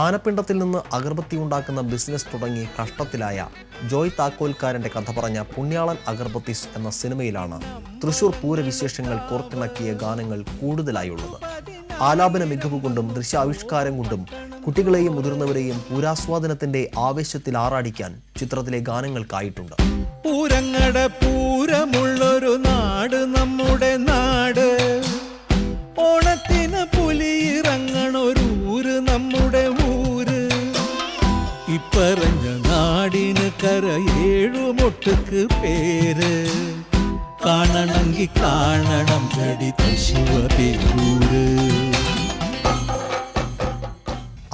[SPEAKER 4] ആനപ്പിണ്ടത്തിൽ നിന്ന് അഗർബത്തി ഉണ്ടാക്കുന്ന ബിസിനസ് തുടങ്ങി കഷ്ടത്തിലായ ജോയ് താക്കോൽക്കാരന്റെ കഥ പറഞ്ഞ പുണ്യാളൻ അഗർബത്തീസ് എന്ന സിനിമയിലാണ് തൃശൂർ പൂരവിശേഷങ്ങൾ കോർത്തിണക്കിയ ഗാനങ്ങൾ കൂടുതലായുള്ളത്. ആലാപന മികവ് കൊണ്ടും ദൃശ്യാവിഷ്കാരം കൊണ്ടും കുട്ടികളെയും മുതിർന്നവരെയും പൂരാസ്വാദനത്തിന്റെ ആവേശത്തിൽ ആറാടിക്കാൻ ചിത്രത്തിലെ ഗാനങ്ങൾക്കായിട്ടുണ്ട്.
[SPEAKER 15] പൂരങ്ങട പൂരമുള്ളൊരു നാട് നമ്മുടെ നാട്, ഓണത്തിന് പുലിയിറങ്ങണൊരൂര് നമ്മുടെ ഊര്, ഇപ്പറഞ്ഞ നാടിന് കരയേഴുമൊട്ടുക്ക് പേര്, കാണണമെങ്കിൽ കാണണം ഗടി തൃശ്ശിവ പേരൂര്.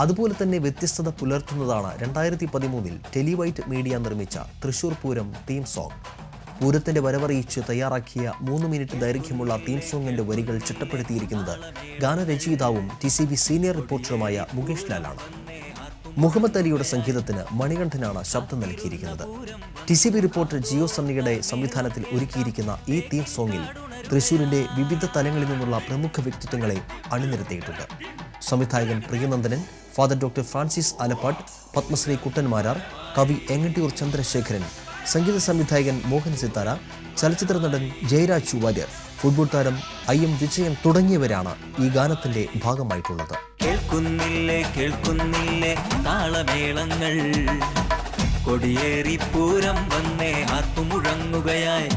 [SPEAKER 4] അതുപോലെ തന്നെ വ്യത്യസ്തത പുലർത്തുന്നതാണ് 2013 ടെലിവൈറ്റ് മീഡിയ നിർമ്മിച്ച തൃശൂർ പൂരം തീം സോങ്. പൂരത്തിന്റെ വരവറിയിച്ച് തയ്യാറാക്കിയ 3 മിനിറ്റ് ദൈർഘ്യമുള്ള തീം സോങ്ങിന്റെ വരികൾ ചിട്ടപ്പെടുത്തിയിരിക്കുന്നത് ഗാനരചയിതാവും TCB സീനിയർ റിപ്പോർട്ടറുമായ മുകേഷ് ലാലാണ്. മുഹമ്മദ് അലിയുടെ സംഗീതത്തിന് മണികണ്ഠനാണ് ശബ്ദം നൽകിയിരിക്കുന്നത്. TCB റിപ്പോർട്ടർ ജിയോ സണ്ണിയുടെ സംവിധാനത്തിൽ ഒരുക്കിയിരിക്കുന്ന ഈ തീം സോങ്ങിൽ തൃശൂരിന്റെ വിവിധ തലങ്ങളിൽ നിന്നുള്ള പ്രമുഖ വ്യക്തിത്വങ്ങളെ അണിനിരത്തിയിട്ടുണ്ട്. സംവിധായകൻ Priyanandanan, father doctor Francis Alappad, Padmashri Kuttan Marar, കവി എങ്ങണ്ടിയൂർ ചന്ദ്രശേഖരൻ, സംഗീത സംവിധായകൻ മോഹൻ സിത്താര, ചലച്ചിത്ര നടൻ ജയരാജ് വാര്യർ, ഫുട്ബോൾ താരം IM വിജയൻ തുടങ്ങിയവരാണ് ഈ ഗാനത്തിന്റെ ഭാഗമായിട്ടുള്ളത്.
[SPEAKER 16] കേൾക്കുന്നില്ലേ കേൾക്കുന്നില്ലേ താളമേളങ്ങൾ, കൊടിയേറി പൂരം വന്നേ ആർപ്പുമുഴങ്ങുകയായി,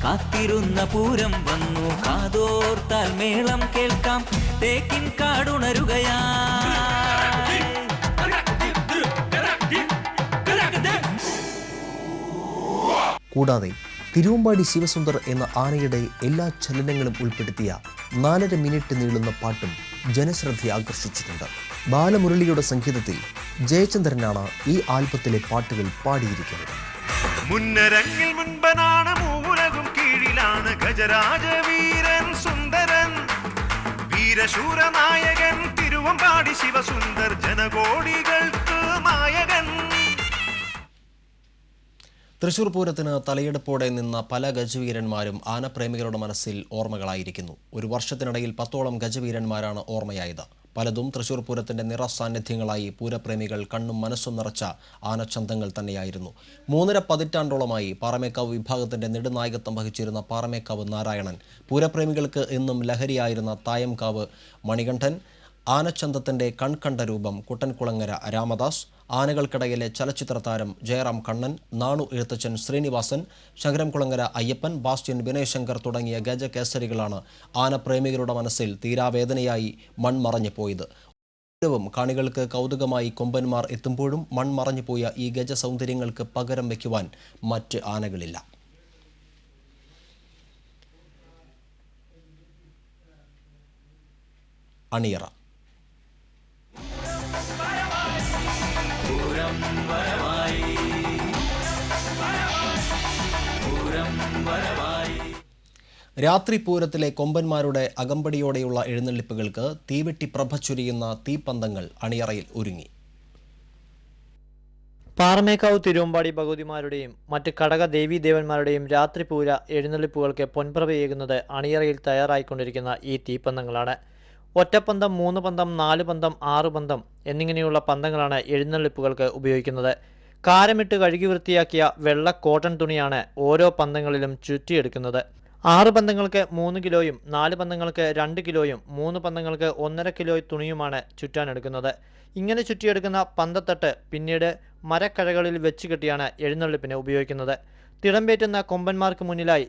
[SPEAKER 16] കാത്തിരുന്ന പൂരം വന്നു കാതോർത്താൽ മേളം കേൾക്കാം, തേക്കിൻ കാടുണരുകയായി.
[SPEAKER 4] കൂടാതെ തിരുവമ്പാടി ശിവസുന്ദർ എന്ന ആനയുടെ എല്ലാ ചലനങ്ങളും ഉൾപ്പെടുത്തിയ 4.5 മിനിറ്റ് നീളുന്ന പാട്ടും ജനശ്രദ്ധ ആകർഷിച്ചിട്ടുണ്ട്. ബാലമുരളിയുടെ സംഗീതത്തിൽ ജയചന്ദ്രനാണ് ഈ ആൽബത്തിലെ പാട്ടുകൾ പാടിയിരിക്കുന്നത്.
[SPEAKER 17] മുന്നരങ്ങിൽ മുൻപനാണ് മൂലകും കീഴിലാണ് ഗജരാജ വീരൻ സുന്ദരൻ, വീരശൂര നായകൻ തിരുവമ്പാടി ശിവസുന്ദർ, ജനകോടികൾക്ക് നായകൻ.
[SPEAKER 4] തൃശൂർ പൂരത്തിന് തലയെടുപ്പോടെ നിന്ന പല ഗജവീരന്മാരും ആനപ്രേമികളുടെ മനസ്സിൽ ഓർമ്മകളായിരിക്കുന്നു. ഒരു വർഷത്തിനിടയിൽ 10ഓളം ഗജവീരന്മാരാണ് ഓർമ്മയായത്. പലതും തൃശൂർ പൂരത്തിന്റെ നിറസാന്നിധ്യങ്ങളായി പൂരപ്രേമികൾ കണ്ണും മനസ്സും നിറച്ച ആനച്ചന്തങ്ങൾ തന്നെയായിരുന്നു. 3.5 പതിറ്റാണ്ടോളമായി പാറമേക്കാവ് വിഭാഗത്തിന്റെ നെടുനായകത്വം വഹിച്ചിരുന്ന പാറമേക്കാവ് നാരായണൻ, പൂരപ്രേമികൾക്ക് എന്നും ലഹരിയായിരുന്ന തായംകാവ് മണികണ്ഠൻ, ആനച്ചന്തത്തിന്റെ കൺകണ്ട രൂപം കുട്ടൻകുളങ്ങര രാമദാസ്, ആനകൾക്കിടയിലെ ചലച്ചിത്ര താരം ജയറാം കണ്ണൻ, നാണു എഴുത്തച്ഛൻ ശ്രീനിവാസൻ, ശങ്കരംകുളങ്ങര അയ്യപ്പൻ, ബാസ്റ്റ്യൻ വിനയശങ്കർ തുടങ്ങിയ ഗജകേസരികളാണ് ആനപ്രേമികളുടെ മനസ്സിൽ തീരാവേദനയായി മൺമറഞ്ഞു പോയത്. ഓരവും കാണികൾക്ക് കൗതുകമായി കൊമ്പന്മാർ എത്തുമ്പോഴും മൺമറഞ്ഞു പോയ ഈ ഗജസൗന്ദര്യങ്ങൾക്ക് പകരം വയ്ക്കുവാൻ മറ്റ് ആനകളില്ല. അണിയറ. രാത്രി പൂരത്തിലെ കൊമ്പന്മാരുടെ അകമ്പടിയോടെയുള്ള എഴുന്നള്ളിപ്പുകൾക്ക് തീവെട്ടി പ്രഭ ചൊരിയുന്ന തീപ്പന്തങ്ങൾ അണിയറയിൽ ഒരുങ്ങി.
[SPEAKER 18] പാറമേക്കാവ് തിരുവമ്പാടി ഭഗവതിമാരുടെയും മറ്റ് ഘടക ദേവീദേവന്മാരുടെയും രാത്രിപൂര എഴുന്നള്ളിപ്പുകൾക്ക് പൊൻപ്രഭയേകുന്നത് അണിയറയിൽ തയ്യാറായിക്കൊണ്ടിരിക്കുന്ന ഈ തീപ്പന്തങ്ങളാണ്. ഒറ്റപ്പന്തം, 3 പന്തം, 4 പന്തം, 6 പന്തം എന്നിങ്ങനെയുള്ള പന്തങ്ങളാണ് എഴുന്നള്ളിപ്പുകൾക്ക് ഉപയോഗിക്കുന്നത്. കാരമിട്ട് കഴുകി വൃത്തിയാക്കിയ വെള്ള കോട്ടൺ തുണിയാണ് ഓരോ പന്തങ്ങളിലും ചുറ്റിയെടുക്കുന്നത്. 6 പന്തങ്ങൾക്ക് 3 കിലോയും 4 പന്തങ്ങൾക്ക് 2 കിലോയും 3 പന്തങ്ങൾക്ക് 1.5 കിലോ തുണിയുമാണ് ചുറ്റാനെടുക്കുന്നത്. ഇങ്ങനെ ചുറ്റിയെടുക്കുന്ന പന്തത്തട്ട് പിന്നീട് മരക്കഴകളിൽ വെച്ച് കെട്ടിയാണ് എഴുന്നള്ളിപ്പിന് ഉപയോഗിക്കുന്നത്. തിടമ്പേറ്റുന്ന കൊമ്പന്മാർക്ക് മുന്നിലായി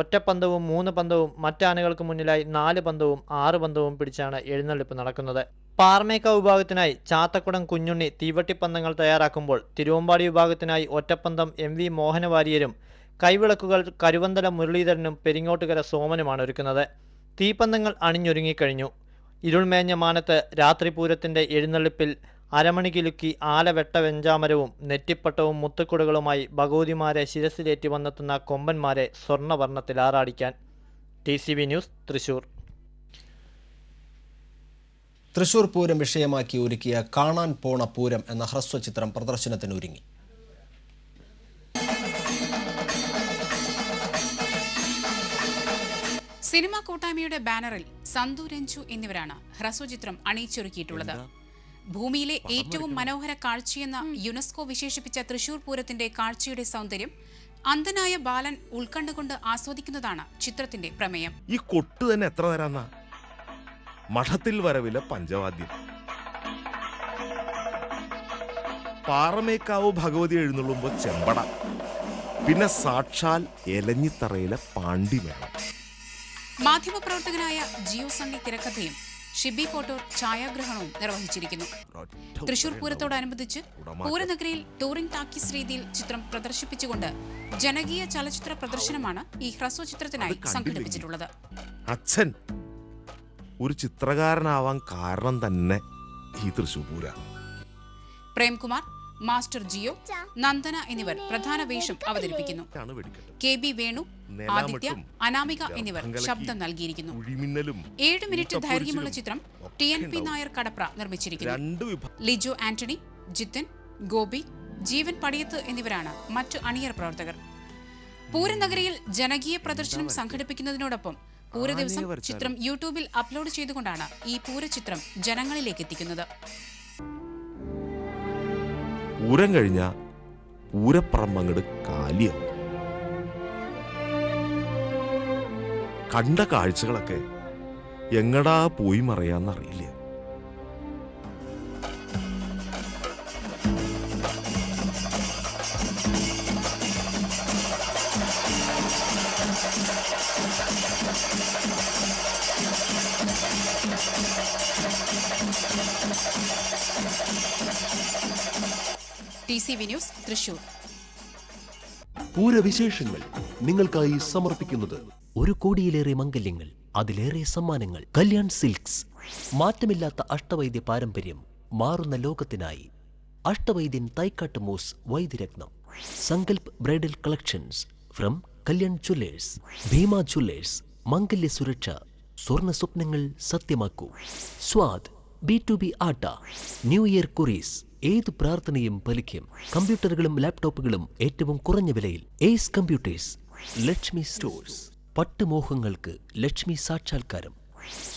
[SPEAKER 18] ഒറ്റപ്പന്തവും 3 പന്തവും, മറ്റാനകൾക്ക് മുന്നിലായി 4 പന്തവും 6 പന്തവും പിടിച്ചാണ് എഴുന്നള്ളിപ്പ് നടക്കുന്നത്. പാറമേക്കാവ് വിഭാഗത്തിനായി ചാത്തക്കുടം കുഞ്ഞുണ്ണി തീവട്ടിപ്പന്തങ്ങൾ തയ്യാറാക്കുമ്പോൾ തിരുവമ്പാടി വിഭാഗത്തിനായി ഒറ്റപ്പന്തം MV മോഹനവാര്യരും കൈവിളക്കുകൾ കരുവന്തല മുരളീധരനും പെരിങ്ങോട്ടുകര സോമനുമാണ് ഒരുക്കുന്നത്. തീപ്പന്തങ്ങൾ അണിഞ്ഞൊരുങ്ങിക്കഴിഞ്ഞു. ഇരുൾമേഞ്ഞ മാനത്ത് രാത്രിപൂരത്തിന്റെ എഴുന്നള്ളിപ്പിൽ അരമണികിലുക്കി ആലവെട്ട വെഞ്ചാമരവും നെറ്റിപ്പട്ടവും മുത്തുക്കുടകളുമായി ഭഗവതിമാരെ ശിരസിലേറ്റി വന്നെത്തുന്ന കൊമ്പന്മാരെ സ്വർണ്ണവർണ്ണത്തിൽ ആറാടിക്കാൻ. TCV news, Thrissur.
[SPEAKER 4] തൃശൂർ പൂരം വിഷയമാക്കി ഒരുക്കിയ കാണാൻ പോണ പൂരം എന്ന ഹ്രസ്വചിത്രം പ്രദർശനത്തിനൊരുങ്ങി.
[SPEAKER 19] സിനിമാ കൂട്ടായ്മയുടെ ബാനറിൽ സന്തു രഞ്ജു എന്നിവരാണ് ഹ്രസ്വചിത്രം അണിയിച്ചൊരുക്കിയിട്ടുള്ളത്. ഭൂമിയിലെ ഏറ്റവും മനോഹര കാഴ്ചയെന്ന യുനെസ്കോ വിശേഷിപ്പിച്ച തൃശൂർ പൂരത്തിന്റെ കാഴ്ചയുടെ സൗന്ദര്യം അന്ധനായ ബാലൻ ഉൾക്കണ്ടുകൊണ്ട് ആസ്വദിക്കുന്നതാണ് ചിത്രത്തിന്റെ പ്രമേയം.
[SPEAKER 20] ഈ കൊട്ട് തന്നെ എത്ര തരാന്ന മഠത്തിൽ വരവിലെ പഞ്ചവാദ്യം, പാറമേക്കാവ് ഭഗവതി എഴുന്നള്ളുമ്പോൾ ചെമ്പട, പിന്നെ സാക്ഷാൽ എലഞ്ഞിത്തറയിലെ പാണ്ടിമേളം.
[SPEAKER 19] മാധ്യമപ്രവർത്തകനായ ജിയോ സണ്ണി തിരക്കഥയും ഷിബി പോട്ടോർ ഛായാഗ്രഹണവും നിർവഹിച്ചിരിക്കുന്നു. തൃശൂർ പൂരത്തോടനുബന്ധിച്ച് പൂരനഗരിയിൽ ടൂറിംഗ് ടാക്കീസ് രീതിയിൽ ചിത്രം പ്രദർശിപ്പിച്ചുകൊണ്ട് ജനകീയ ചലച്ചിത്ര പ്രദർശനമാണ് ഈ ഹ്രസ്വചിത്രത്തിനായി സംഘടിപ്പിച്ചിട്ടുള്ളത്.
[SPEAKER 20] അച്ഛൻ ഒരു ചിത്രകാരനാവാൻ കാരണം തന്നെ ഈ തൃശൂർ പൂര.
[SPEAKER 19] പ്രേംകുമാർ, മാസ്റ്റർ ജിയോ, നന്ദന എന്നിവർ പ്രധാന വേഷം അവതരിപ്പിക്കുന്നു. KB വേണു, ആദിത്യ, അനാമിക എന്നിവർ ശബ്ദം നൽകിയിരിക്കുന്നു. 7 മിനിറ്റ് ദൈർഘ്യമുള്ള ചിത്രം TNP നായർ കടപ്ര നിർമ്മിച്ചിരിക്കുന്നു. ലിജോ ആന്റണി, ജിത്തിൻ, ഗോപി, ജീവൻ പടിയത്ത് എന്നിവരാണ് മറ്റു അണിയർ പ്രവർത്തകർ. പൂരനഗരിയിൽ ജനകീയ പ്രദർശനം സംഘടിപ്പിക്കുന്നതിനോടൊപ്പം പൂരദിവസം ചിത്രം യൂട്യൂബിൽ അപ്ലോഡ് ചെയ്തുകൊണ്ടാണ് ഈ പൂരചിത്രം ജനങ്ങളിലേക്ക് എത്തിക്കുന്നത്.
[SPEAKER 20] പൂരം കഴിഞ്ഞ പൂരപ്പറമ്പങ്ങട് കാലിയാവും. കണ്ട കാഴ്ചകളൊക്കെ എങ്ങടാ പോയി മറയാന്നറിയില്ല.
[SPEAKER 19] TCV news, Thrissur.
[SPEAKER 13] പൂരവിശേഷങ്ങൾ നിങ്ങൾക്കായി സമർപ്പിക്കുന്നത് 1 കോടിയിലേറെ മംഗല്യങ്ങൾ, അതിലേറെ സമ്മാനങ്ങൾ. കല്യാൺ സിൽക്സ്. മാറ്റമില്ലാത്ത അഷ്ടവൈദ്യ പാരമ്പര്യം, മാറുന്ന ലോകത്തിനായി. Ashtavaidyan Thaikkattu Mooss Vaidyaratnam. Sankalp bridal collections from Kalyan Jewellers. Bhima Jewellers. മംഗല്യ സുരക്ഷ, സ്വർണ്ണ സ്വപ്നങ്ങൾ സത്യമാക്കൂ. സ്വാദ് B2B ആട്ട. New year Kuries. ഏത് പ്രാർത്ഥനയും ഫലിക്കും. കമ്പ്യൂട്ടറുകളും ലാപ്ടോപ്പുകളും ഏറ്റവും കുറഞ്ഞ വിലയിൽ. Ace Computers. ലക്ഷ്മി സ്റ്റോഴ്സ്. പട്ടുമോഹങ്ങൾക്ക് ലക്ഷ്മി സാക്ഷാത്കാരം.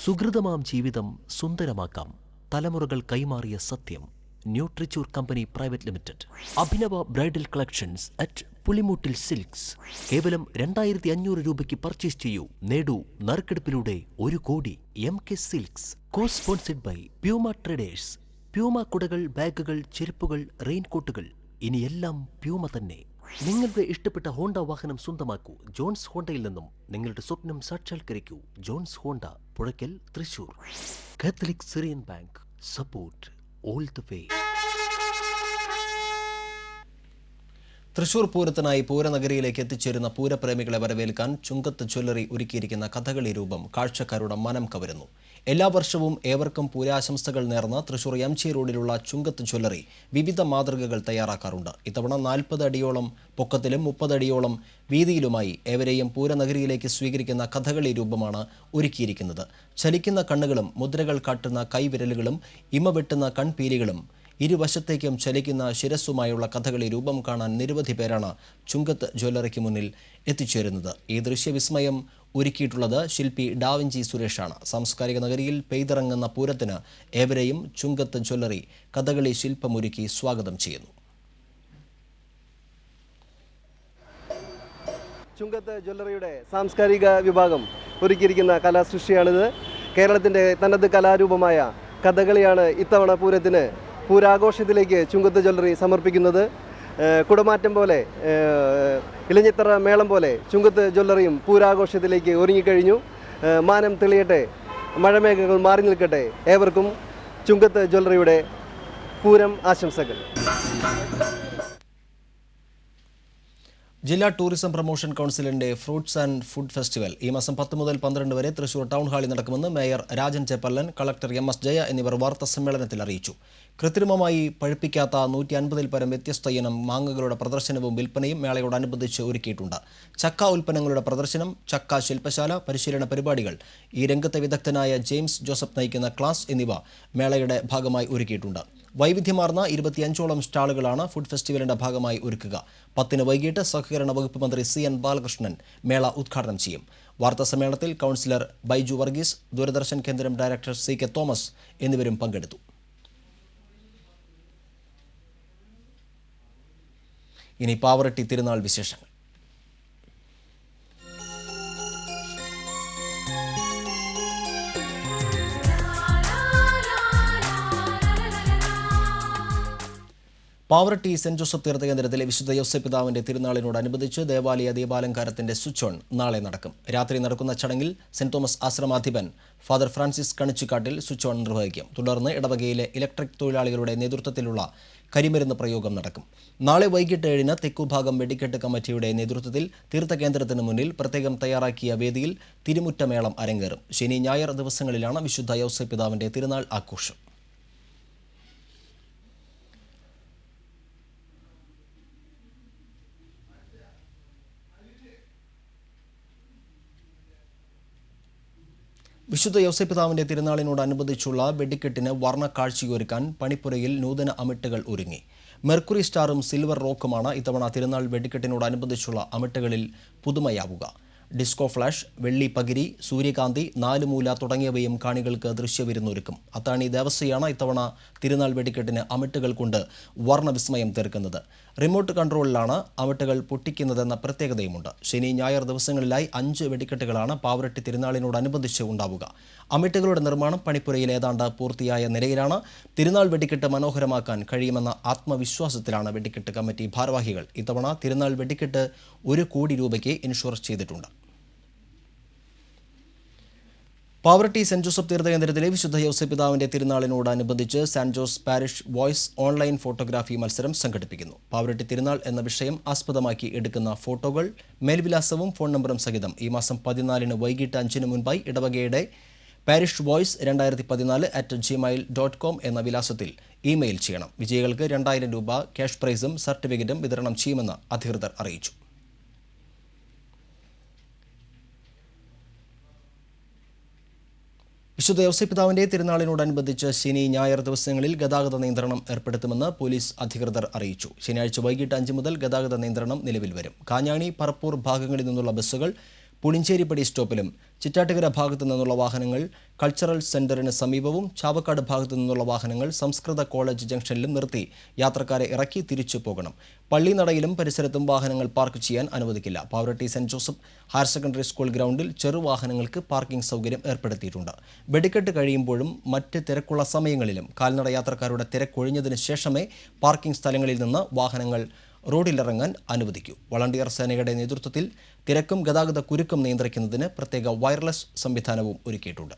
[SPEAKER 13] സുഹൃതമാം ജീവിതം സുന്ദരമാക്കാം. തലമുറകൾ കൈമാറിയ സത്യം. ന്യൂട്രിച്ചൂർ company private limited. Abhinava bridal collections at Pulimoottil Silks. കേവലം 2500 രൂപയ്ക്ക് പർച്ചേസ് ചെയ്യൂ. നേടൂ നറുക്കെടുപ്പിലൂടെ 1 കോടി. MK Silks. Co sponsored by Puma Traders. Puma കുടകൾ, ബാഗുകൾ, ചെരുപ്പുകൾ, റെയിൻകോട്ടുകൾ, ഇനിയെല്ലാം പ്യൂമ തന്നെ. നിങ്ങളുടെ ഇഷ്ടപ്പെട്ട ഹോണ്ട വാഹനം സ്വന്തമാക്കൂ ജോൺസ് ഹോണ്ടയിൽ നിന്നും. നിങ്ങളുടെ സ്വപ്നം സാക്ഷാത്കരിക്കൂ. Johns Honda, Puzhakkal, Thrissur. Catholic Syrian bank. Support all the way.
[SPEAKER 4] Thrissur പൂരത്തിനായി പൂരനഗരിയിലേക്ക് എത്തിച്ചേരുന്ന പൂരപ്രേമികളെ വരവേൽക്കാൻ ചുങ്കത്ത് ജ്വല്ലറി ഒരുക്കിയിരിക്കുന്ന കഥകളി രൂപം കാഴ്ചക്കാരുടെ മനം കവരുന്നു. എല്ലാ വർഷവും ഏവർക്കും പൂരാശംസകൾ നേർന്ന് തൃശൂർ MG റോഡിലുള്ള ചുങ്കത്ത് ജ്വല്ലറി വിവിധ മാതൃകകൾ തയ്യാറാക്കാറുണ്ട്. ഇത്തവണ 40 അടിയോളം പൊക്കത്തിലും 30 അടിയോളം വീതിയിലുമായി ഏവരെയും പൂരനഗരിയിലേക്ക് സ്വീകരിക്കുന്ന കഥകളി രൂപമാണ് ഒരുക്കിയിരിക്കുന്നത്. ചലിക്കുന്ന കണ്ണുകളും മുദ്രകൾ കാട്ടുന്ന കൈവിരലുകളും ഇമ വെട്ടുന്ന കൺപീലികളും ഇരുവശത്തേക്കും ചലിക്കുന്ന ശിരസ്സുമായുള്ള കഥകളി രൂപം കാണാൻ നിരവധി പേരാണ് ചുങ്കത്ത് ജ്വല്ലറിക്ക് മുന്നിൽ എത്തിച്ചേരുന്നത്. ഈ ദൃശ്യവിസ്മയം ഒരുക്കിയിട്ടുള്ളത് ശില്പി ഡാവിഞ്ചി സുരേഷാണ്. സാംസ്കാരിക നഗരിയിൽ പെയ്തിറങ്ങുന്ന പൂരത്തിന് ഏവരെയും ചുങ്കത്ത് ജ്വല്ലറി കഥകളി ശില്പമൊരുക്കി സ്വാഗതം ചെയ്യുന്നു.
[SPEAKER 21] ചുങ്കത്ത് ജ്വല്ലറിയുടെ സാംസ്കാരിക വിഭാഗം ഒരുക്കിയിരിക്കുന്ന കലാസൃഷ്ടിയാണിത്. കേരളത്തിൻ്റെ തനത് കലാരൂപമായ കഥകളിയാണ് ഇത്തവണ പൂരത്തിന് പൂരാഘോഷത്തിലേക്ക് ചുങ്കത്ത് ജ്വല്ലറി സമർപ്പിക്കുന്നത്. കുടമാറ്റം പോലെ, ഇലഞ്ഞിത്തറ മേളം പോലെ ചുങ്കത്ത് ജ്വല്ലറിയും പൂരാഘോഷത്തിലേക്ക് ഒരുങ്ങിക്കഴിഞ്ഞു. മാനം തെളിയട്ടെ, മഴമേഘങ്ങൾ മാറി നിൽക്കട്ടെ. ഏവർക്കും ചുങ്കത്ത് ജ്വല്ലറിയുടെ പൂരം ആശംസകൾ.
[SPEAKER 4] ജില്ലാ ടൂറിസം പ്രൊമോഷൻ കൗൺസിലിന്റെ ഫ്രൂട്ട്സ് ആൻഡ് ഫുഡ് ഫെസ്റ്റിവൽ ഈ മാസം 10 മുതൽ 12 വരെ തൃശൂർ ടൗൺ ഹാളിൽ നടക്കുമെന്ന് mayor Rajan Cheppallan, collector MS Jaya എന്നിവർ വാർത്താസമ്മേളനത്തിൽ അറിയിച്ചു. കൃത്രിമമായി പഴുപ്പിക്കാത്ത 150-ൽ പരം വ്യത്യസ്ത ഇനം മാങ്ങകളുടെ പ്രദർശനവും വിൽപ്പനയും മേളയോടനുബന്ധിച്ച് ഒരുക്കിയിട്ടുണ്ട്. ചക്ക ഉൽപ്പന്നങ്ങളുടെ പ്രദർശനം, ചക്ക ശില്പശാല, പരിശീലന പരിപാടികൾ, ഈ രംഗത്തെ വിദഗ്ധനായ ജെയിംസ് ജോസഫ് നയിക്കുന്ന ക്ലാസ് എന്നിവ മേളയുടെ ഭാഗമായി ഒരുക്കിയിട്ടുണ്ട്. വൈവിധ്യമാർന്ന 25ഓളം സ്റ്റാളുകളാണ് ഫുഡ് ഫെസ്റ്റിവലിന്റെ ഭാഗമായി ഒരുക്കുക. 10-ന് വൈകിട്ട് സഹകരണ വകുപ്പ് മന്ത്രി CN ബാലകൃഷ്ണൻ മേള ഉദ്ഘാടനം ചെയ്യും. വാർത്താസമ്മേളനത്തിൽ കൗൺസിലർ ബൈജു വർഗീസ്, ദൂരദർശൻ കേന്ദ്രം ഡയറക്ടർ CK തോമസ് എന്നിവരും പങ്കെടുത്തു. ഇനി പാവറട്ടി തിരുനാൾ വിശേഷങ്ങൾ. പാവറട്ടി സെന്റ് ജോസഫ് തീർത്ഥകേന്ദ്രത്തിലെ വിശുദ്ധ യോസേപ്പ് പിതാവിന്റെ തിരുനാളിനോടനുബന്ധിച്ച് ദേവാലയ ദീപാലങ്കാരത്തിന്റെ സ്വിച്ച് ഓൺ നാളെ നടക്കും. രാത്രി നടക്കുന്ന ചടങ്ങിൽ സെന്റ് തോമസ് ആശ്രമാധിപൻ father Francis Kanichukattil switch on നിർവഹിക്കും. തുടർന്ന് ഇടവകയിലെ ഇലക്ട്രിക് തൊഴിലാളികളുടെ നേതൃത്വത്തിലുള്ള കരിമരുന്ന് പ്രയോഗം നടക്കും. നാളെ വൈകിട്ട് 7-ന് തെക്കുഭാഗം വെടിക്കെട്ട് കമ്മിറ്റിയുടെ നേതൃത്വത്തിൽ തീർത്ഥകേന്ദ്രത്തിന് മുന്നിൽ പ്രത്യേകം തയ്യാറാക്കിയ വേദിയിൽ തിരുമുറ്റമേളം അരങ്ങേറും. ശനി ഞായർ ദിവസങ്ങളിലാണ് വിശുദ്ധ യോസേപ്പ് പിതാവിന്റെ തിരുനാൾ ആഘോഷം. വിശുദ്ധ യോസേപ്പ് പിതാവിന്റെ തിരുനാളിനോടനുബന്ധിച്ചുള്ള വെടിക്കെട്ടിന് വർണ്ണ കാഴ്ചയൊരുക്കാൻ പണിപ്പുരയിൽ നൂതന അമിട്ടുകൾ ഒരുങ്ങി. മെർക്കുറി സ്റ്റാറും സിൽവർ റോക്കുമാണ് ഇത്തവണ തിരുനാൾ വെടിക്കെട്ടിനോടനുബന്ധിച്ചുള്ള അമിട്ടുകളിൽ പുതുമയാവുക. ഡിസ്കോ ഫ്ലാഷ്, വെള്ളി പകിരി, സൂര്യകാന്തി, 4 മൂല തുടങ്ങിയവയും കാണികൾക്ക് ദൃശ്യവിരുന്നൊരുക്കും. അത്താണി ദേവസ്വയാണ് ഇത്തവണ തിരുനാൾ വെടിക്കെട്ടിന് അമിട്ടുകൾ കൊണ്ട് വർണ്ണവിസ്മയം തീർക്കുന്നത്. റിമോട്ട് കൺട്രോളിലാണ് അമിട്ടുകൾ പൊട്ടിക്കുന്നതെന്ന പ്രത്യേകതയുമുണ്ട്. ശനി ഞായർ ദിവസങ്ങളിലായി 5 വെടിക്കെട്ടുകളാണ് പാവറട്ടി തിരുനാളിനോടനുബന്ധിച്ച് ഉണ്ടാവുക. അമിട്ടുകളുടെ നിർമ്മാണം പണിപ്പുരയിൽ ഏതാണ്ട് പൂർത്തിയായ നിലയിലാണ്. തിരുനാൾ വെടിക്കെട്ട് മനോഹരമാക്കാൻ കഴിയുമെന്ന ആത്മവിശ്വാസത്തിലാണ് വെടിക്കെട്ട് കമ്മിറ്റി ഭാരവാഹികൾ. ഇത്തവണ തിരുനാൾ വെടിക്കെട്ട് 1 കോടി രൂപയ്ക്ക് ഇൻഷുർ ചെയ്തിട്ടുണ്ട്. പാവറട്ടി സെന്റ് ജോസഫ് തീർത്ഥകേന്ദ്രത്തിലെ വിശുദ്ധ യോസേപ്പ് പിതാവിന്റെ തിരുനാളിനോടനുബന്ധിച്ച് Saint Jose parish voice online photography മത്സരം സംഘടിപ്പിക്കുന്നു. പാവറട്ടി തിരുനാൾ എന്ന വിഷയം ആസ്പദമാക്കി എടുക്കുന്ന ഫോട്ടോകൾ മേൽവിലാസവും ഫോൺ നമ്പറും സഹിതം ഈ മാസം 14-ന് വൈകിട്ട് 5-ന് മുൻപായി ഇടവകയുടെ പാരിഷ് വോയ്സ് 2014@gmail.com എന്ന വിലാസത്തിൽ ഇമെയിൽ ചെയ്യണം. വിജയികൾക്ക് 2000 രൂപ ക്യാഷ് പ്രൈസും സർട്ടിഫിക്കറ്റും വിതരണം ചെയ്യുമെന്ന് അധികൃതർ അറിയിച്ചു. വിശുദ്ധ യോസേപ്പ് പിതാവിന്റെ തിരുനാളിനോടനുബന്ധിച്ച് ശനി ഞായർ ദിവസങ്ങളിൽ ഗതാഗത നിയന്ത്രണം ഏർപ്പെടുത്തുമെന്ന് പോലീസ് അധികൃതർ അറിയിച്ചു. ശനിയാഴ്ച വൈകിട്ട് 5 മുതൽ ഗതാഗത നിയന്ത്രണം നിലവിൽ വരും. കാഞ്ഞാണി, പറപ്പൂർ ഭാഗങ്ങളിൽ നിന്നുള്ള ബസ്സുകൾ പുളിഞ്ചേരിപ്പടി സ്റ്റോപ്പിലും, ചിറ്റാട്ടുകര ഭാഗത്തു നിന്നുള്ള വാഹനങ്ങൾ കൾച്ചറൽ സെന്ററിന് സമീപവും, ചാവക്കാട് ഭാഗത്തു നിന്നുള്ള വാഹനങ്ങൾ സംസ്കൃത കോളേജ് ജംഗ്ഷനിലും നിർത്തി യാത്രക്കാരെ ഇറക്കി തിരിച്ചു പോകണം. പള്ളിനടയിലും പരിസരത്തും വാഹനങ്ങൾ പാർക്ക് ചെയ്യാൻ അനുവദിക്കില്ല. Pavaratty saint Joseph higher secondary school ഗ്രൗണ്ടിൽ ചെറുവാഹനങ്ങൾക്ക് പാർക്കിംഗ് സൗകര്യം ഏർപ്പെടുത്തിയിട്ടുണ്ട്. വെടിക്കെട്ട് കഴിയുമ്പോഴും മറ്റ് തിരക്കുള്ള സമയങ്ങളിലും കാൽനട യാത്രക്കാരുടെ തിരക്കൊഴിഞ്ഞതിന് ശേഷമേ പാർക്കിംഗ് സ്ഥലങ്ങളിൽ നിന്ന് വാഹനങ്ങൾ റോഡിലിറങ്ങാൻ അനുവദിക്കൂ. വളണ്ടിയർ സേനയുടെ നേതൃത്വത്തിൽ തിരക്കും ഗതാഗത കുരുക്കും നിയന്ത്രിക്കുന്നതിന് പ്രത്യേക വയർലെസ് സംവിധാനവും ഒരുക്കിയിട്ടുണ്ട്.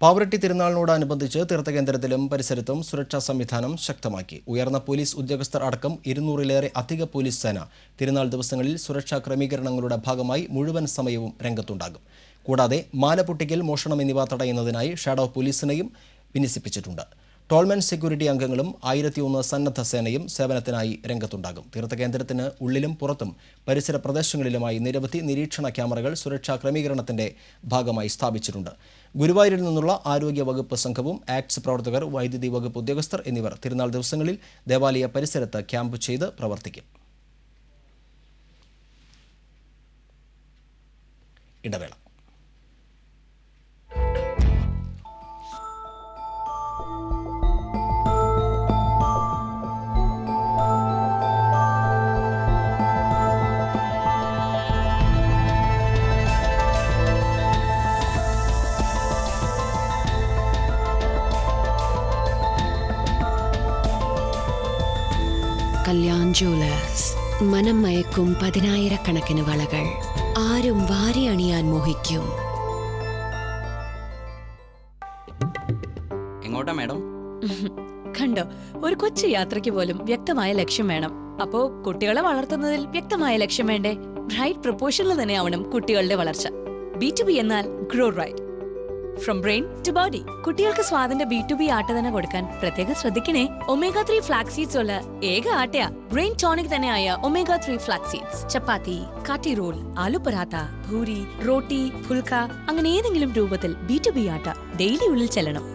[SPEAKER 4] പാവറട്ടി തിരുനാളിനോടനുബന്ധിച്ച് തീർത്ഥകേന്ദ്രത്തിലും പരിസരത്തും സുരക്ഷാ സംവിധാനം ശക്തമാക്കി. ഉയർന്ന പോലീസ് ഉദ്യോഗസ്ഥർ അടക്കം 200-ലേറെ അധിക പോലീസ് സേന തിരുനാൾ ദിവസങ്ങളിൽ സുരക്ഷാ ക്രമീകരണങ്ങളുടെ ഭാഗമായി മുഴുവൻ സമയവും രംഗത്തുണ്ടാകും. കൂടാതെ മാല പൊട്ടിക്കൽ, മോഷണം എന്നിവ തടയുന്നതിനായി ഷാഡോ പോലീസിനെയും വിന്യസിപ്പിച്ചിട്ടുണ്ട്. ടോൾമെൻ സെക്യൂരിറ്റി അംഗങ്ങളും 1001 സന്നദ്ധ സേനയും സേവനത്തിനായി രംഗത്തുണ്ടാകും. തീർത്ഥകേന്ദ്രത്തിന് ഉള്ളിലും പുറത്തും പരിസര പ്രദേശങ്ങളിലുമായി നിരവധി നിരീക്ഷണ ക്യാമറകൾ സുരക്ഷാ ക്രമീകരണത്തിന്റെ ഭാഗമായി സ്ഥാപിച്ചിട്ടുണ്ട്. ഗുരുവായൂരിൽ നിന്നുള്ള ആരോഗ്യ വകുപ്പ് സംഘവും ആക്ട്സ് പ്രവർത്തകർ, വൈദ്യുതി വകുപ്പ് ഉദ്യോഗസ്ഥർ എന്നിവർ തിരുനാൾ ദിവസങ്ങളിൽ ദേവാലയ പരിസരത്ത് ക്യാമ്പ് ചെയ്ത് പ്രവർത്തിക്കും. ഇടവേള.
[SPEAKER 1] ജുവലേഴ്സ്. മനം മയക്കും 10,000-കണക്കിന് വളകൾ. ആരും വാരി അണിയാൻ മോഹിക്കും.
[SPEAKER 22] എങ്ങോട്ടാ മാഡം?
[SPEAKER 23] കണ്ടോ, ഒരു കൊച്ചു യാത്രയ്ക്ക് പോലും വ്യക്തമായ ലക്ഷ്യം വേണം. അപ്പോ കുട്ടികളെ വളർത്തുന്നതിൽ വ്യക്തമായ ലക്ഷ്യം വേണ്ടേ? റൈറ്റ് പ്രൊപ്പോർഷനിൽ തന്നെ ആവണം കുട്ടികളുടെ വളർച്ച. B2B എന്നാൽ grow right, from brain to body. കുട്ടികൾക്ക് സ്വാദിന്റെ B2B ആട്ട തന്നെ കൊടുക്കാൻ പ്രത്യേകം ശ്രദ്ധിക്കണേ. omega-3 ഫ്ലാക്സ് സീഡ്സ് ഉള്ള ഏക ആട്ടയാ ബ്രെയിൻ ടോണിക് തന്നെയായ omega-3 ഫ്ലാക്സ് സീഡ്സ്. ചപ്പാത്തി, കാട്ടി റോൾ, ആലു പറാത്ത, ഭൂരി, റോട്ടി, ഫുൽക്ക, അങ്ങനെ ഏതെങ്കിലും രൂപത്തിൽ B2B ആട്ട ഡെയിലി ഉള്ളിൽ ചെല്ലണം.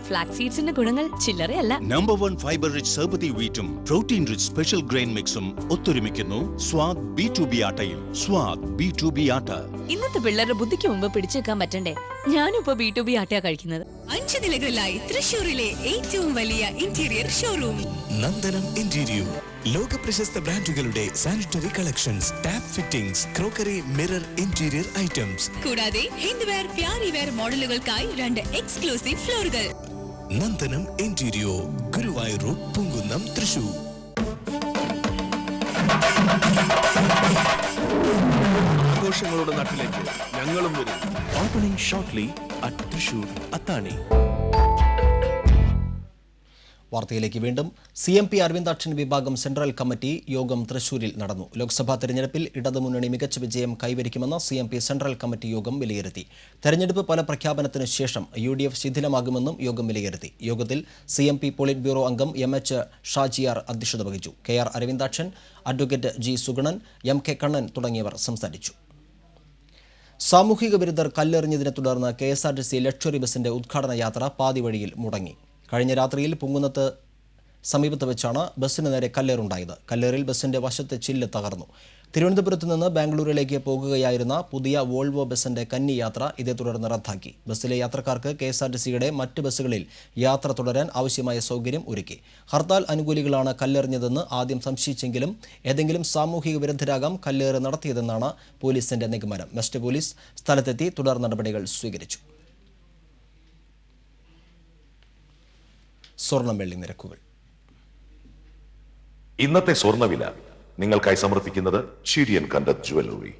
[SPEAKER 23] ഫ്ലാക്സ് സീഡ്സിന്റെ ഗുണങ്ങൾ ചില്ലറയല്ല.
[SPEAKER 2] നമ്പർ 1 ഫൈബർ റിച്ച് സർബത്തി വീറ്റും പ്രോട്ടീൻ റിച്ച് സ്പെഷ്യൽ ഗ്രെയിൻ മിക്സും ഒത്തൊരുമിക്കുന്നു സ്വാദ് B2B ആട്ടയിൽ. സ്വാദ് B2B ആട്ട.
[SPEAKER 23] ഇന്നത്തെ പിള്ളേരുടെ ബുദ്ധിക്ക് മുമ്പ് പിടിച്ചെടുക്കാൻ പറ്റണ്ടേ? ഞാനിപ്പോ B2B ആട്ടയാ കഴിക്കുന്നത്.
[SPEAKER 24] 5 നിലകളിലായി തൃശൂരിലെ ഏറ്റവും വലിയ ഇന്റീരിയർ ഷോറൂം
[SPEAKER 25] നന്ദനം ഇന്റീരിയർ. ലോക പ്രശസ്ത ബ്രാൻഡുകളുടെ sanitary collections, tap fittings, crockery, mirror, interior items,
[SPEAKER 24] കൂടാതെ ഹിന്ദുവെയർ, പ്യാരി വെയർ മോഡലുകൾക്കായി 2 എക്സ്ക്ലൂസീവ് ഫ്ലോറുകൾ.
[SPEAKER 25] Nandanam interior, Guruvayur road, Poonkunnam, Thrissur.
[SPEAKER 20] ആഘോഷങ്ങളുടെ നാട്ടിലേക്ക് ഞങ്ങളും വരും.
[SPEAKER 25] Opening shortly at Thrissur Athani.
[SPEAKER 4] വാർത്തയിലേക്ക് വീണ്ടും. CMP അരവിന്ദാക്ഷൻ വിഭാഗം സെൻട്രൽ കമ്മിറ്റി യോഗം തൃശൂരിൽ നടന്നു. ലോക്സഭാ തെരഞ്ഞെടുപ്പിൽ ഇടതുമുന്നണി മികച്ച വിജയം കൈവരിക്കുമെന്ന് CMP സെൻട്രൽ കമ്മിറ്റി യോഗം വിലയിരുത്തി. തെരഞ്ഞെടുപ്പ് ഫല പ്രഖ്യാപനത്തിനു ശേഷം UDF ശിഥിലമാകുമെന്നും യോഗം വിലയിരുത്തി. യോഗത്തിൽ CMP പോളിറ്റ് ബ്യൂറോ അംഗം MH ഷാജിയാർ അധ്യക്ഷത വഹിച്ചു. KR Aravindakshan, advocate G Sugunan, MK Kannan തുടങ്ങിയവർ സംസാരിച്ചു. സാമൂഹിക വിരുദ്ധർ കല്ലെറിഞ്ഞതിനെ തുടർന്ന് KSRTC ലക്ഷറി ബസിന്റെ ഉദ്ഘാടന യാത്ര പാതിവഴിയിൽ മുടങ്ങി. കഴിഞ്ഞ രാത്രിയിൽ പുങ്കുന്നത്ത് സമീപത്ത് വെച്ചാണ് ബസ്സിന് നേരെ കല്ലേറുണ്ടായത്. കല്ലേറിൽ ബസ്സിന്റെ വശത്തെ ചില്ല് തകർന്നു. തിരുവനന്തപുരത്ത് നിന്ന് ബാംഗ്ലൂരിലേക്ക് പോകുകയായിരുന്ന പുതിയ വോൾവോ ബസിന്റെ കന്നി യാത്ര ഇതേ തുടർന്ന് റദ്ദാക്കി. ബസ്സിലെ യാത്രക്കാർക്ക് KSRTCയുടെ മറ്റ് ബസ്സുകളിൽ യാത്ര തുടരാൻ ആവശ്യമായ സൗകര്യം ഒരുക്കി. ഹർത്താൽ അനുകൂലികളാണ് കല്ലെറിഞ്ഞതെന്ന് ആദ്യം സംശയിച്ചെങ്കിലും ഏതെങ്കിലും സാമൂഹിക വിരുദ്ധരാകാം കല്ലേറ് നടത്തിയതെന്നാണ് പോലീസിന്റെ നിഗമനം. വെസ്റ്റ് പോലീസ് സ്ഥലത്തെത്തി തുടർ നടപടികൾ സ്വീകരിച്ചു. സ്വർണം വെള്ളി നിരക്കുകൾ.
[SPEAKER 26] ഇന്നത്തെ സ്വർണ്ണവില നിങ്ങൾക്കായി സമർപ്പിക്കുന്നത് ഷീരിയൻ കണ്ടത് ജുവല്ലറി.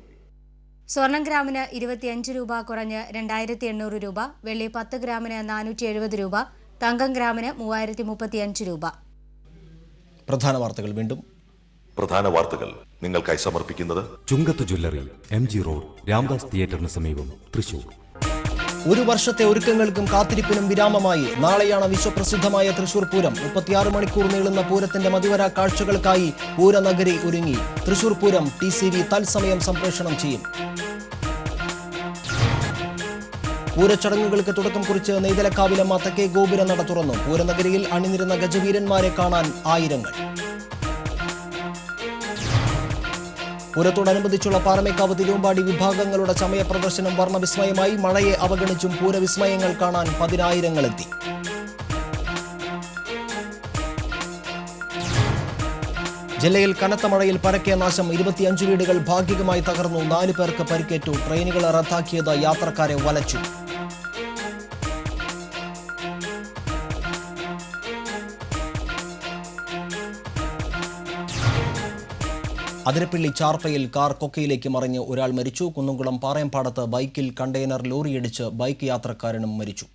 [SPEAKER 10] സ്വർണം ഗ്രാമിന് 25 രൂപ കുറഞ്ഞ് 2800 രൂപ, വെള്ളി 10 ഗ്രാമിന് 470 രൂപ, തങ്കം ഗ്രാമിന് 3035 രൂപ.
[SPEAKER 4] പ്രധാന വാർത്തകൾ വീണ്ടും.
[SPEAKER 26] പ്രധാന വാർത്തകൾ നിങ്ങൾക്കായി സമർപ്പിക്കുന്നത്
[SPEAKER 3] Chungath jewellery, MG Road, Ramdas തിയേറ്ററിന് സമീപം, തൃശൂർ.
[SPEAKER 4] ഒരു വർഷത്തെ ഒരുക്കങ്ങൾക്കും കാത്തിരിപ്പിനും വിരാമമായി. നാളെയാണ് വിശ്വപ്രസിദ്ധമായ തൃശൂർ പൂരം. 36 മണിക്കൂർ നീളുന്ന പൂരത്തിന്റെ മതിവര കാഴ്ചകൾക്കായി പൂരനഗരി ഒരുങ്ങി. തൃശൂർ പൂരം TCV തത്സമയം സംപ്രേഷണം ചെയ്യും. പൂരച്ചടങ്ങുകൾക്ക് തുടക്കം കുറിച്ച് നെയ്തലക്കാവിലമ്മ തെക്കേ ഗോപുര നട തുറന്നു. പൂരനഗരിയിൽ അണിനിരുന്ന ഗജവീരന്മാരെ കാണാൻ ആയിരങ്ങൾ. പൂരത്തോടനുബന്ധിച്ചുള്ള പാറമേക്കാവ്, തിരുവമ്പാടി വിഭാഗങ്ങളുടെ ചമയ പ്രദർശനം വർണ്ണവിസ്മയമായി. മഴയെ അവഗണിച്ചും പൂരവിസ്മയങ്ങൾ കാണാൻ 10,000 എത്തി. ജില്ലയിൽ കനത്ത മഴയിൽ പരക്കെ നാശം. 25 വീടുകൾ ഭാഗികമായി തകർന്നു. 4 പേർക്ക് പരിക്കേറ്റു. ട്രെയിനുകൾ റദ്ദാക്കിയത് യാത്രക്കാരെ വലച്ചു. അതിരപ്പള്ളി ചാർപ്പയിൽ കാർ കൊക്കയിലേക്ക് മറിഞ്ഞ് ഒരാൾ മരിച്ചു. കുന്നംകുളം പാറയമ്പാടത്ത് ബൈക്കിൽ കണ്ടെയ്നർ ലോറിയിടിച്ച് ബൈക്ക് യാത്രക്കാരനും മരിച്ചു.